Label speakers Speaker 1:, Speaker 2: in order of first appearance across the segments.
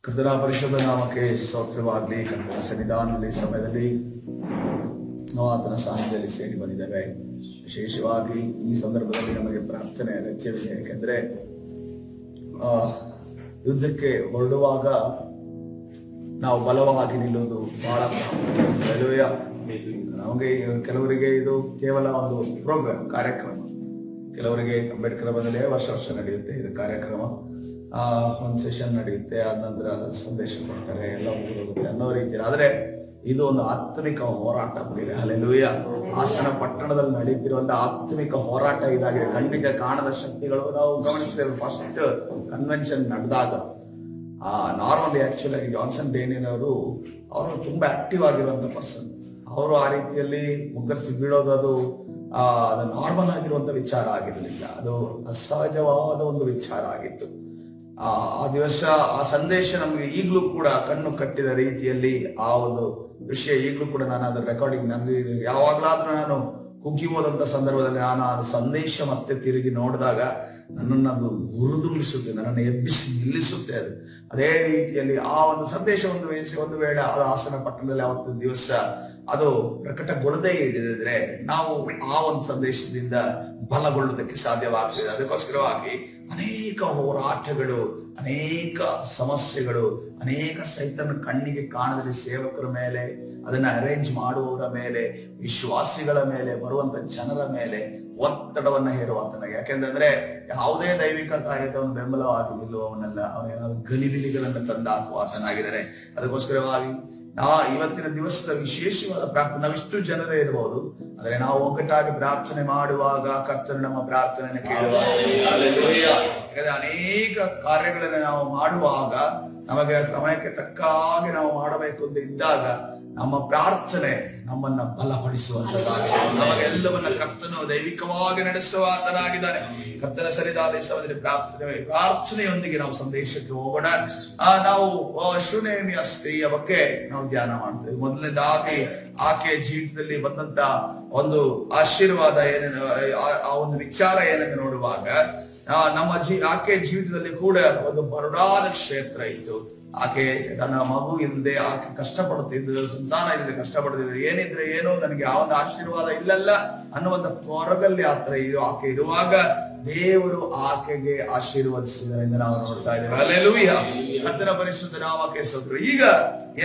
Speaker 1: ಕರ್ತನ ಪರಿಶುದ್ಧ ನಾಮಕ್ಕೆ ಸ್ತೋತ್ರವಾಗಲಿ. ಕರ್ತನ ಸನ್ನಿಧಾನದಲ್ಲಿ ಸಮಯದಲ್ಲಿ ನಾವು ಆತನ ಸಾನ್ನಿಧ್ಯದಲ್ಲಿ ಸೇರಿ ಬಂದಿದ್ದೇವೆ. ವಿಶೇಷವಾಗಿ ಈ ಸಂದರ್ಭದಲ್ಲಿ ನಮಗೆ ಪ್ರಾರ್ಥನೆ ಅಗತ್ಯವಿದೆ. ಯಾಕೆಂದ್ರೆ ಯುದ್ಧಕ್ಕೆ ಹೊರಡುವಾಗ ನಾವು ಬಲವಾಗಿ ನಿಲ್ಲುವುದು ಬಹಳ ಪ್ರಾಮುಖ್ಯ. ನಮಗೆ ಕೆಲವರಿಗೆ ಇದು ಕೇವಲ ಒಂದು ಪ್ರೋಗ್ರಾಮ್, ಕಾರ್ಯಕ್ರಮ. ಕೆಲವರಿಗೆ ಅಂಬೇಡ್ಕರ್ ಬಂದಲೇ ವರ್ಷ ನಡೆಯುತ್ತೆ ಇದು ಕಾರ್ಯಕ್ರಮ. ಒಂದು ಸೆಷನ್ ನಡೆಯುತ್ತೆ, ಆದ ನಂತರ ಸಂದೇಶ ಕೊಡ್ತಾರೆ, ಎಲ್ಲ ಮುಗಿದೋಗುತ್ತೆ ಅನ್ನೋ ರೀತಿ. ಆದ್ರೆ ಇದು ಒಂದು ಆತ್ಮಿಕ ಹೋರಾಟ. ಹಲ್ಲೆಲೂಯಾ. ಹಾಸನ ಪಟ್ಟಣದಲ್ಲಿ ನಡೀತಿರುವಂತಹ ಆತ್ಮಿಕ ಹೋರಾಟ ಇದಾಗಿದೆ. ಕಣ್ಣಿಗೆ ಕಾಣದ ಶಕ್ತಿಗಳು ನಾವು ಗಮನಿಸ್ತೇವೆ. ಫಸ್ಟ್ ಕನ್ವೆನ್ಷನ್ ನಡೆದಾಗ ನಾರ್ಮಲಿ ಆಕ್ಚುಲಿ ಆಗಿ ಜಾನ್ಸನ್ ಡೇನಿಯಲ್ ಅವರು ತುಂಬಾ ಆಕ್ಟಿವ್ ಆಗಿರುವಂತ ಪರ್ಸನ್. ಅವರು ಆ ರೀತಿಯಲ್ಲಿ ಮುಗ್ಗರಿಸಿ ಬೀಳೋದು ಅದು ನಾರ್ಮಲ್ ಆಗಿರುವಂತ ವಿಚಾರ ಆಗಿರಲಿಲ್ಲ. ಅದು ಅಸಹಜವಾದ ಒಂದು ವಿಚಾರ ಆಗಿತ್ತು. ಆ ದಿವಸ ಆ ಸಂದೇಶ ನಮಗೆ ಈಗಲೂ ಕೂಡ ಕಣ್ಣು ಕಟ್ಟಿದ ರೀತಿಯಲ್ಲಿ ಆ ಒಂದು ವಿಷಯ ಈಗಲೂ ಕೂಡ ನಾನು ಅದರ ರೆಕಾರ್ಡಿಂಗ್ ನನಗೆ ಯಾವಾಗ್ಲಾದ್ರೂ ನಾನು ಕುಗ್ಗಿ ಹೋದಂತ ಸಂದರ್ಭದಲ್ಲಿ ನಾನು ಆ ಸಂದೇಶ ಮತ್ತೆ ತಿರುಗಿ ನೋಡಿದಾಗ ನನ್ನನ್ನು ಅದು ಹುರಿದುಂಬಿಸುತ್ತೆ, ನನ್ನನ್ನು ಎಬ್ಬಿಸಿ ನಿಲ್ಲಿಸುತ್ತೆ. ಅದು ಅದೇ ರೀತಿಯಲ್ಲಿ ಆ ಒಂದು ಸಂದೇಶ ಒಂದು ವೇಳೆ ಆ ಹಾಸನ ಪಟ್ಟಣದಲ್ಲಿ ಅವತ್ತು ದಿವಸ ಅದು ಪ್ರಕಟಗೊಳ್ಳದೇ ಇದ್ದಿದ್ರೆ ನಾವು ಆ ಒಂದು ಸಂದೇಶದಿಂದ ಬಲಗೊಳ್ಳುವುದಕ್ಕೆ ಸಾಧ್ಯವಾಗ್ತದೆ. ಅದಕ್ಕೋಸ್ಕರವಾಗಿ ಅನೇಕ ಹೋರಾಟಗಳು, ಅನೇಕ ಸಮಸ್ಯೆಗಳು, ಅನೇಕ ಸೈತನ ಕಣ್ಣಿಗೆ ಕಾಣದಲ್ಲಿ ಸೇವಕರ ಮೇಲೆ, ಅದನ್ನ ಅರೇಂಜ್ ಮಾಡುವವರ ಮೇಲೆ, ವಿಶ್ವಾಸಿಗಳ ಮೇಲೆ, ಬರುವಂತ ಜನರ ಮೇಲೆ ಒತ್ತಡವನ್ನ ಹೇರುವಂತನಾಗಿ. ಯಾಕೆಂದ್ರೆ ಯಾವುದೇ ದೈವಿಕ ಕಾರ್ಯಕ್ರಮ ಬೆಂಬಲವಾಗಿ ನಿಲ್ಲುವವನಲ್ಲ, ಅವನೇನಾದ್ರು ಗಲಿಬಿಲಿಗಳನ್ನ ತಂದಾಕುವ ಆತನಾಗಿದ್ದಾರೆ. ಅದಕ್ಕೋಸ್ಕರವಾಗಿ ಇವತ್ತಿನ ದಿವಸದ ವಿಶೇಷವಾದ ಪ್ರಾರ್ಥನೆ, ನಾವಿಷ್ಟು ಜನರೇ ಇರಬಹುದು, ಆದ್ರೆ ನಾವು ಒಗ್ಗಟ್ಟಾಗಿ ಪ್ರಾರ್ಥನೆ ಮಾಡುವಾಗ ಕರ್ತನು ನಮ್ಮ ಪ್ರಾರ್ಥನೆಯನ್ನು ಕೇಳುವಾಗ, ಅನೇಕ ಕಾರ್ಯಗಳನ್ನು ನಾವು ಮಾಡುವಾಗ ನಮಗೆ ಸಮಯಕ್ಕೆ ತಕ್ಕ ಹಾಗೆ ನಾವು ಮಾಡಬೇಕು ಅಂತ ಇದ್ದಾಗ ನಮ್ಮ ಪ್ರಾರ್ಥನೆ ನಮ್ಮನ್ನ ಬಲಪಡಿಸುವಂತದ್ದಾಗಿದೆ. ನಮಗೆಲ್ಲವನ್ನ ಕರ್ತನು ದೈವಿಕವಾಗಿ ನಡೆಸುವ ಆತನಾಗಿದ್ದಾನೆ. ಕರ್ತನ ಸನ್ನಿಧಾನದಲ್ಲಿ ಪ್ರಾರ್ಥನೆಯೊಂದಿಗೆ ನಾವು ಸಂದೇಶಕ್ಕೆ ಹೋಗೋಣ. ನಾವು ಶೂನೇಮಿಯ ಸ್ತ್ರೀಯ ಬಗ್ಗೆ ನಾವು ಧ್ಯಾನ ಮಾಡ್ತೇವೆ. ಮೊದಲನೇದಾಗಿ ಆಕೆಯ ಜೀವಿತದಲ್ಲಿ ಬಂದಂತ ಒಂದು ಆಶೀರ್ವಾದ ಏನೆಂದು, ಆ ಒಂದು ವಿಚಾರ ಏನೆಂದು ನೋಡುವಾಗ ಆಕೆಯ ಜೀವಿತದಲ್ಲಿ ಕೂಡ ಒಂದು ಬರಡಾದ ಕ್ಷೇತ್ರ ಇತ್ತು. ಆಕೆ ತನ್ನ ಮಗು ಇಲ್ಲದೆ ಆಕೆ ಕಷ್ಟಪಡುತ್ತಿದ್ದು, ಸಂತಾನ ಇಲ್ಲದೆ ಕಷ್ಟಪಡುತ್ತಿದ್ದು, ಏನಿದ್ರೆ ಏನೋ ನನಗೆ ಯಾವ ಒಂದು ಆಶೀರ್ವಾದ ಇಲ್ಲಲ್ಲ ಅನ್ನುವಂತ ಕೊರಗಲ್ಲಿ ಆಕೆ ಇರುವಾಗ ದೇವರು ಆಕೆಗೆ ಆಶೀರ್ವದಿಸಿದರೆಂದು ನಾವು ನೋಡ್ತಾ ಇದ್ದೇವೆ. ಹಲ್ಲೆಲೂಯಾ. ಕರ್ತನ ಪರಿಶುದ್ಧ ನಾಮಕ್ಕೆ ಸ್ತೋತ್ರ. ಈಗ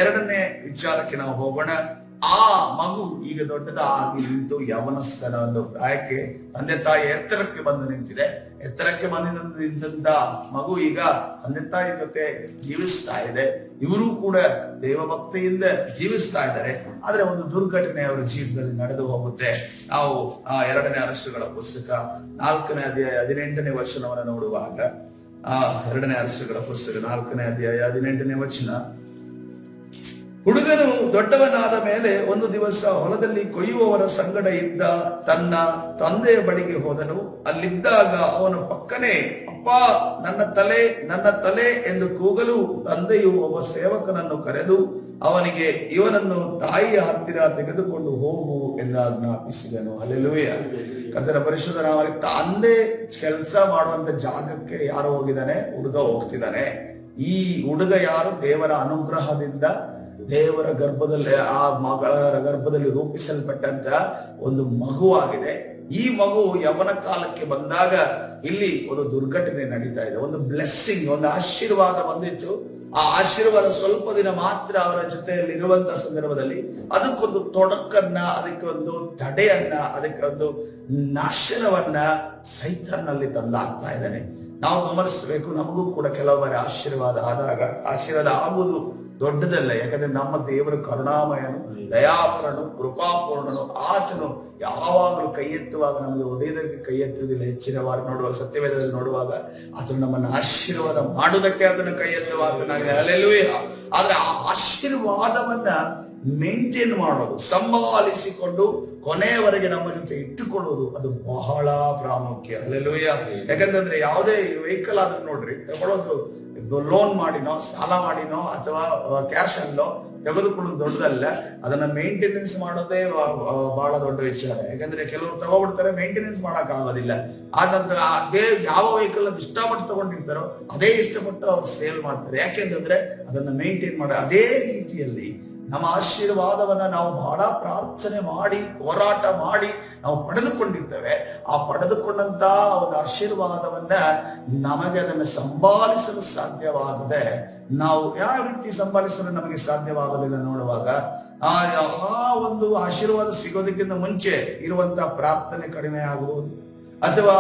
Speaker 1: ಎರಡನೇ ವಿಚಾರಕ್ಕೆ ನಾವು ಹೋಗೋಣ. ಆ ಮಗು ಈಗ ದೊಡ್ಡದಾಗಿ ನಿಂತು ಯವನಸ್ಥನ ಒಂದು ಪ್ರಾಯಕ್ಕೆ ತಂದೆ ತಾಯಿ ಎತ್ತರಕ್ಕೆ ಬಂದು ನಿಂತಿದೆ. ಎತ್ತರಕ್ಕೆ ಬಂದಿದ್ದಂತ ಮಗು ಈಗ ತಂದೆ ತಾಯಿ ಜೊತೆ ಜೀವಿಸ್ತಾ ಇದೆ. ಇವರು ಕೂಡ ದೇವಭಕ್ತಿಯಿಂದ ಜೀವಿಸ್ತಾ ಇದ್ದಾರೆ. ಆದ್ರೆ ಒಂದು ದುರ್ಘಟನೆ ಅವರ ಜೀವಿತದಲ್ಲಿ ನಡೆದು ಹೋಗುತ್ತೆ. ನಾವು ಎರಡನೇ ಅರಸುಗಳ ಪುಸ್ತಕ 4ನೇ ಅಧ್ಯಾಯ 18ನೇ ವಚನವನ್ನು ನೋಡುವಾಗ, ಎರಡನೇ ಅರಸುಗಳ ಪುಸ್ತಕ 4ನೇ ಅಧ್ಯಾಯ 18ನೇ ವಚನ, ಹುಡುಗನು ದೊಡ್ಡವನಾದ ಮೇಲೆ ಒಂದು ದಿವಸ ಹೊಲದಲ್ಲಿ ಕೊಯ್ಯುವವರ ಸಂಗಡ ಇದ್ದ ತನ್ನ ತಂದೆಯ ಬಳಿಗೆ ಹೋದನು. ಅಲ್ಲಿದ್ದಾಗ ಅವನ ಪಕ್ಕನೆ ಅಪ್ಪ ನನ್ನ ತಲೆ ಎಂದು ಕೂಗಲು ತಂದೆಯು ಒಬ್ಬ ಸೇವಕನನ್ನು ಕರೆದು ಅವನಿಗೆ ಇವನನ್ನು ತಾಯಿಯ ಹತ್ತಿರ ತೆಗೆದುಕೊಂಡು ಹೋಗು ಎಂದು ಆಜ್ಞಾಪಿಸಿದನು. ಹಲ್ಲೆಲೂಯಾ. ಕರ್ತನ ಪರಿಶುದ್ಧ ನಾಮಕ್ಕೆ. ತಂದೆ ಕೆಲಸ ಮಾಡುವಂತ ಜಾಗಕ್ಕೆ ಯಾರು ಹೋಗಿದ್ದಾನೆ? ಹುಡುಗ ಹೋಗ್ತಿದ್ದಾನೆ. ಈ ಹುಡುಗ ಯಾರು? ದೇವರ ಅನುಗ್ರಹದಿಂದ ದೇವರ ಗರ್ಭದಲ್ಲಿ, ಆ ಮಗಳ ಗರ್ಭದಲ್ಲಿ ರೂಪಿಸಲ್ಪಟ್ಟಂತ ಒಂದು ಮಗುವಾಗಿದೆ. ಈ ಮಗು ಯವನ ಕಾಲಕ್ಕೆ ಬಂದಾಗ ಇಲ್ಲಿ ಒಂದು ದುರ್ಘಟನೆ ನಡೀತಾ ಇದೆ. ಒಂದು ಬ್ಲೆಸ್ಸಿಂಗ್, ಒಂದು ಆಶೀರ್ವಾದ ಬಂದಿತ್ತು. ಆ ಆಶೀರ್ವಾದ ಸ್ವಲ್ಪ ದಿನ ಮಾತ್ರ ಅವರ ಜೊತೆಯಲ್ಲಿ ಇರುವಂತ ಸಂದರ್ಭದಲ್ಲಿ ಅದಕ್ಕೊಂದು ತೊಡಕನ್ನ, ಅದಕ್ಕೆ ಒಂದು ತಡೆಯನ್ನ, ಅದಕ್ಕೆ ಒಂದು ನಾಶನವನ್ನ ಸೈತಾನಲ್ಲಿ ತಂದಾಗ್ತಾ ಇದ್ದಾನೆ. ನಾವು ಗಮನಿಸಬೇಕು. ನಮಗೂ ಕೂಡ ಕೆಲವು ಬಾರಿ ಆಶೀರ್ವಾದ ಆದಾಗ ಆಶೀರ್ವಾದ ಆಗುವುದು ದೊಡ್ಡದಲ್ಲ. ಯಾಕಂದ್ರೆ ನಮ್ಮ ದೇವರು ಕರುಣಾಮಯನು, ದಯಾಪರನು, ಕೃಪಾಪೂರ್ಣನು. ಆತನು ಯಾವಾಗಲೂ ಕೈ ಎತ್ತುವಾಗ ನಮಗೆ ಒಡೆಯದಕ್ಕೆ ಕೈ ಎತ್ತುವುದಿಲ್ಲ. ಹೆಚ್ಚಿನ ವಾರ ನೋಡುವಾಗ, ಸತ್ಯವೇದದಲ್ಲಿ ನೋಡುವಾಗ ಆತನು ನಮ್ಮನ್ನು ಆಶೀರ್ವಾದ ಮಾಡುವುದಕ್ಕೆ ಅದನ್ನು ಕೈ ಎತ್ತುವಾಗ. ಹಲ್ಲೆಲೂಯಾ. ಆದ್ರೆ ಆ ಆಶೀರ್ವಾದವನ್ನ ಮೇಂಟೈನ್ ಮಾಡೋದು, ಸಂಭಾಲಿಸಿಕೊಂಡು ಕೊನೆಯವರೆಗೆ ನಮ್ಮ ಜೊತೆ ಇಟ್ಟುಕೊಳ್ಳುವುದು, ಅದು ಬಹಳ ಪ್ರಾಮುಖ್ಯ. ಹಲ್ಲೆಲೂಯಾ. ಯಾಕಂತಂದ್ರೆ ಯಾವುದೇ ವೆಹಿಕಲ್ ಆದ್ರೂ ನೋಡ್ರಿ, ತಗೊಳ್ಳೋದು ಲೋನ್ ಮಾಡಿನೋ, ಸಾಲ ಮಾಡಿನೋ ಅಥವಾ ಕ್ಯಾಶ್ ಅಲ್ಲೋ ತೆಗೆದುಕೊಳ್ಳೋದು ದೊಡ್ಡದಲ್ಲ, ಅದನ್ನ ಮೇಂಟೆನೆನ್ಸ್ ಮಾಡೋದೇ ಬಹಳ ದೊಡ್ಡ ವಿಚಾರ. ಯಾಕಂದ್ರೆ ಕೆಲವರು ತಗೋಬಿಡ್ತಾರೆ, ಮೇಂಟೆನೆನ್ಸ್ ಮಾಡಕ್ ಆಗೋದಿಲ್ಲ. ಆ ನಂತರ ಅದೇ ಯಾವ ವೆಹಿಕಲ್ ಅದು ಇಷ್ಟಪಟ್ಟು ತಗೊಂಡಿರ್ತಾರೋ ಅದೇ ಇಷ್ಟಪಟ್ಟು ಅವ್ರು ಸೇಲ್ ಮಾಡ್ತಾರೆ. ಯಾಕೆಂತಂದ್ರೆ ಅದನ್ನ ಮೇಂಟೈನ್ ಮಾಡಿ. ಅದೇ ರೀತಿಯಲ್ಲಿ ನಮ್ಮ ಆಶೀರ್ವಾದವನ್ನ ನಾವು ಬಹಳ ಪ್ರಾರ್ಥನೆ ಮಾಡಿ, ಹೋರಾಟ ಮಾಡಿ ನಾವು ಪಡೆದುಕೊಂಡಿರ್ತೇವೆ. ಆ ಪಡೆದುಕೊಂಡಂತ ಒಂದು ಆಶೀರ್ವಾದವನ್ನ ನಮಗೆ ಅದನ್ನು ಸಂಭಾಳಿಸಲು ಸಾಧ್ಯವಾಗದೆ, ನಾವು ಯಾವ ರೀತಿ ಸಂಭಾಳಿಸಲು ನಮಗೆ ಸಾಧ್ಯವಾಗಲಿಲ್ಲ ನೋಡುವಾಗ, ಆ ಒಂದು ಆಶೀರ್ವಾದ ಸಿಗೋದಕ್ಕಿಂತ ಮುಂಚೆ ಇರುವಂತಹ ಪ್ರಾರ್ಥನೆ ಕಡಿಮೆ ಆಗುವುದು, ಅಥವಾ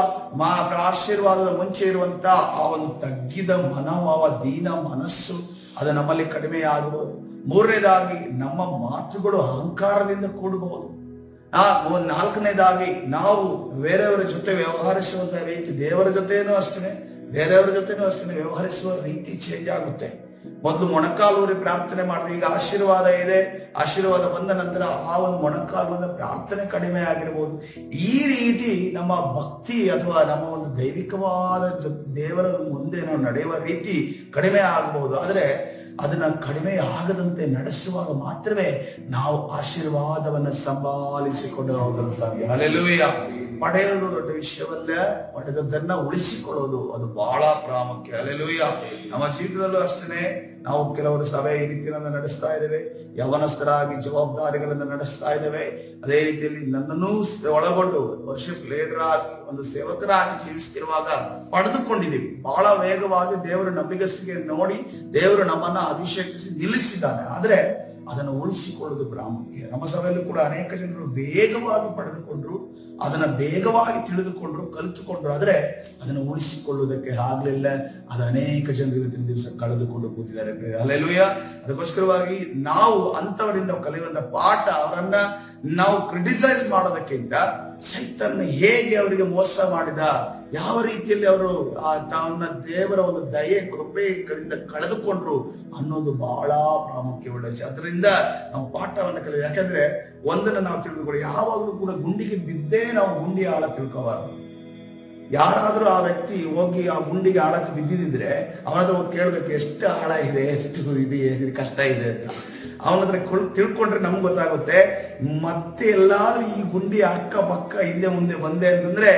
Speaker 1: ಆಶೀರ್ವಾದದ ಮುಂಚೆ ಇರುವಂತ ಆ ಒಂದು ತಗ್ಗಿದ ಮನೋಭಾವ, ದೀನ ಮನಸ್ಸು ಅದು ನಮ್ಮಲ್ಲಿ ಕಡಿಮೆ ಆಗುವುದು. ಮೂರನೇದಾಗಿ ನಮ್ಮ ಮಾತುಗಳು ಅಹಂಕಾರದಿಂದ ಕೂಡಬಹುದು. ನಾಲ್ಕನೇದಾಗಿ ನಾವು ಬೇರೆಯವರ ಜೊತೆ ವ್ಯವಹರಿಸುವಂತ ರೀತಿ, ದೇವರ ಜೊತೆನೂ ಅಷ್ಟೇ ಬೇರೆಯವರ ಜೊತೆನೂ ಅಷ್ಟೇ ವ್ಯವಹರಿಸುವ ರೀತಿ ಚೇಂಜ್ ಆಗುತ್ತೆ. ಮೊದಲು ಮೊಣಕಾಲೂರಿ ಪ್ರಾರ್ಥನೆ ಮಾಡಿದ್ರೆ, ಈಗ ಆಶೀರ್ವಾದ ಇದೆ, ಆಶೀರ್ವಾದ ಬಂದ ನಂತರ ಆ ಒಂದು ಮೊಣಕಾಲುವಿನ ಪ್ರಾರ್ಥನೆ ಕಡಿಮೆ ಆಗಿರ್ಬೋದು. ಈ ರೀತಿ ನಮ್ಮ ಭಕ್ತಿ ಅಥವಾ ನಮ್ಮ ಒಂದು ದೈವಿಕವಾದ ದೇವರ ಮುಂದೆ ನಾವು ನಡೆಯುವ ರೀತಿ ಕಡಿಮೆ ಆಗಬಹುದು. ಆದ್ರೆ ಅದನ್ನ ಕಡಿಮೆ ಆಗದಂತೆ ನಡೆಸುವಾಗ ಮಾತ್ರವೇ ನಾವು ಆಶೀರ್ವಾದವನ್ನು ಸಂಭಾಲಿಸಿಕೊಂಡು ಹೋಗಲು ಸಾಧ್ಯ. ಹಲ್ಲೆಲೂಯಾ. ಪಡೆಯೋದು ದೊಡ್ಡ ವಿಷಯವಲ್ಲ, ಪಡೆದದ್ದನ್ನ ಉಳಿಸಿಕೊಳ್ಳೋದು ಅದು ಬಹಳ ಪ್ರಾಮುಖ್ಯ. ಹಲ್ಲೆಲೂಯಾ. ನಮ್ಮ ಜೀವಿತದಲ್ಲೂ ಅಷ್ಟೇ ನಾವು ಕೆಲವರು ಸಭೆ ಈ ರೀತಿಯನ್ನ ನಡೆಸ್ತಾ ಇದ್ದೇವೆ, ಯವನಸ್ಥರಾಗಿ ಜವಾಬ್ದಾರಿಗಳನ್ನು ನಡೆಸ್ತಾ ಇದ್ದೇವೆ. ಅದೇ ರೀತಿಯಲ್ಲಿ ನನ್ನನ್ನು ಒಳಗೊಂಡು ವರ್ಷಿಪ್ ಲೀಡರ್ ಆಗಿ ಒಂದು ಸೇವಕರಾಗಿ ಜೀವಿಸ್ತಿರುವಾಗ ಪಡೆದುಕೊಂಡಿದ್ದೀವಿ. ಬಹಳ ವೇಗವಾಗಿ ದೇವರ ನಂಬಿಗಸ್ತಿಗೆ ನೋಡಿ ದೇವರು ನಮ್ಮನ್ನ ಅಭಿಷೇಕಿಸಿ ನಿಲ್ಲಿಸಿದ್ದಾನೆ. ಆದ್ರೆ ಅದನ್ನು ಉಳಿಸಿಕೊಳ್ಳೋದು ಪ್ರಾಮುಖ್ಯ. ನಮ್ಮ ಸಭೆಯಲ್ಲೂ ಕೂಡ ಅನೇಕ ಜನರು ವೇಗವಾಗಿ ಪಡೆದುಕೊಂಡ್ರು, ಅದನ್ನ ಬೇಗವಾಗಿ ತಿಳಿದುಕೊಂಡ್ರು, ಕಲಿತುಕೊಂಡ್ರು. ಆದ್ರೆ ಅದನ್ನು ಉಳಿಸಿಕೊಳ್ಳುವುದಕ್ಕೆ ಆಗ್ಲಿಲ್ಲ. ಅದು ಅನೇಕ ಜನರು ಇವತ್ತಿನ ದಿವಸ ಕಳೆದುಕೊಂಡು ಕೂತಿದ್ದಾರೆ. ಹಲ್ಲೆಲೂಯಾ. ಅದಕ್ಕೋಸ್ಕರವಾಗಿ ನಾವು ಅಂತವರಿಂದ ಕಲಿಯುವಂತ ಪಾಠ, ಅವರನ್ನ ನಾವು ಕ್ರಿಟಿಸೈಸ್ ಮಾಡೋದಕ್ಕಿಂತ ಸೈತಾನ ಹೇಗೆ ಅವರಿಗೆ ಮೋಸ ಮಾಡಿದ, ಯಾವ ರೀತಿಯಲ್ಲಿ ಅವರು ತನ್ನ ದೇವರ ಒಂದು ದಯೆ ಕೃಪೆಗಳಿಂದ ಕಳೆದುಕೊಂಡ್ರು ಅನ್ನೋದು ಬಹಳ ಪ್ರಾಮುಖ್ಯವುಳ್ಳ ವಿಷಯ. ಅದರಿಂದ ನಾವು ಪಾಠವನ್ನು ಕಲಿಯ. ಯಾಕಂದ್ರೆ ಒಂದನ್ನು ನಾವು ತಿಳಿದುಕೊಳ್ಳಿ, ಯಾವಾಗಲೂ ಕೂಡ ಗುಂಡಿಗೆ ಬಿದ್ದೇ ನಾವು ಗುಂಡಿ ಆಳ ತಿಳ್ಕೋಬಾರದು. ಯಾರಾದ್ರೂ ಆ ವ್ಯಕ್ತಿ ಹೋಗಿ ಆ ಗುಂಡಿಗೆ ಆಳಕ್ಕೆ ಬಿದ್ದಿದ್ರೆ ಅವನತ್ರ ಕೇಳ್ಬೇಕು, ಎಷ್ಟು ಆಳ ಇದೆ, ಎಷ್ಟು ಇದೆ, ಕಷ್ಟ ಇದೆ ಅಂತ. ಅವನತ್ರ ತಿಳ್ಕೊಂಡ್ರೆ ನಮ್ಗೆ ಗೊತ್ತಾಗುತ್ತೆ. ಮತ್ತೆ ಎಲ್ಲಾದ್ರೂ ಈ ಗುಂಡಿ ಅಕ್ಕ ಪಕ್ಕ ಹಿಂದೆ ಮುಂದೆ ಬಂದೆ ಅಂತಂದ್ರೆ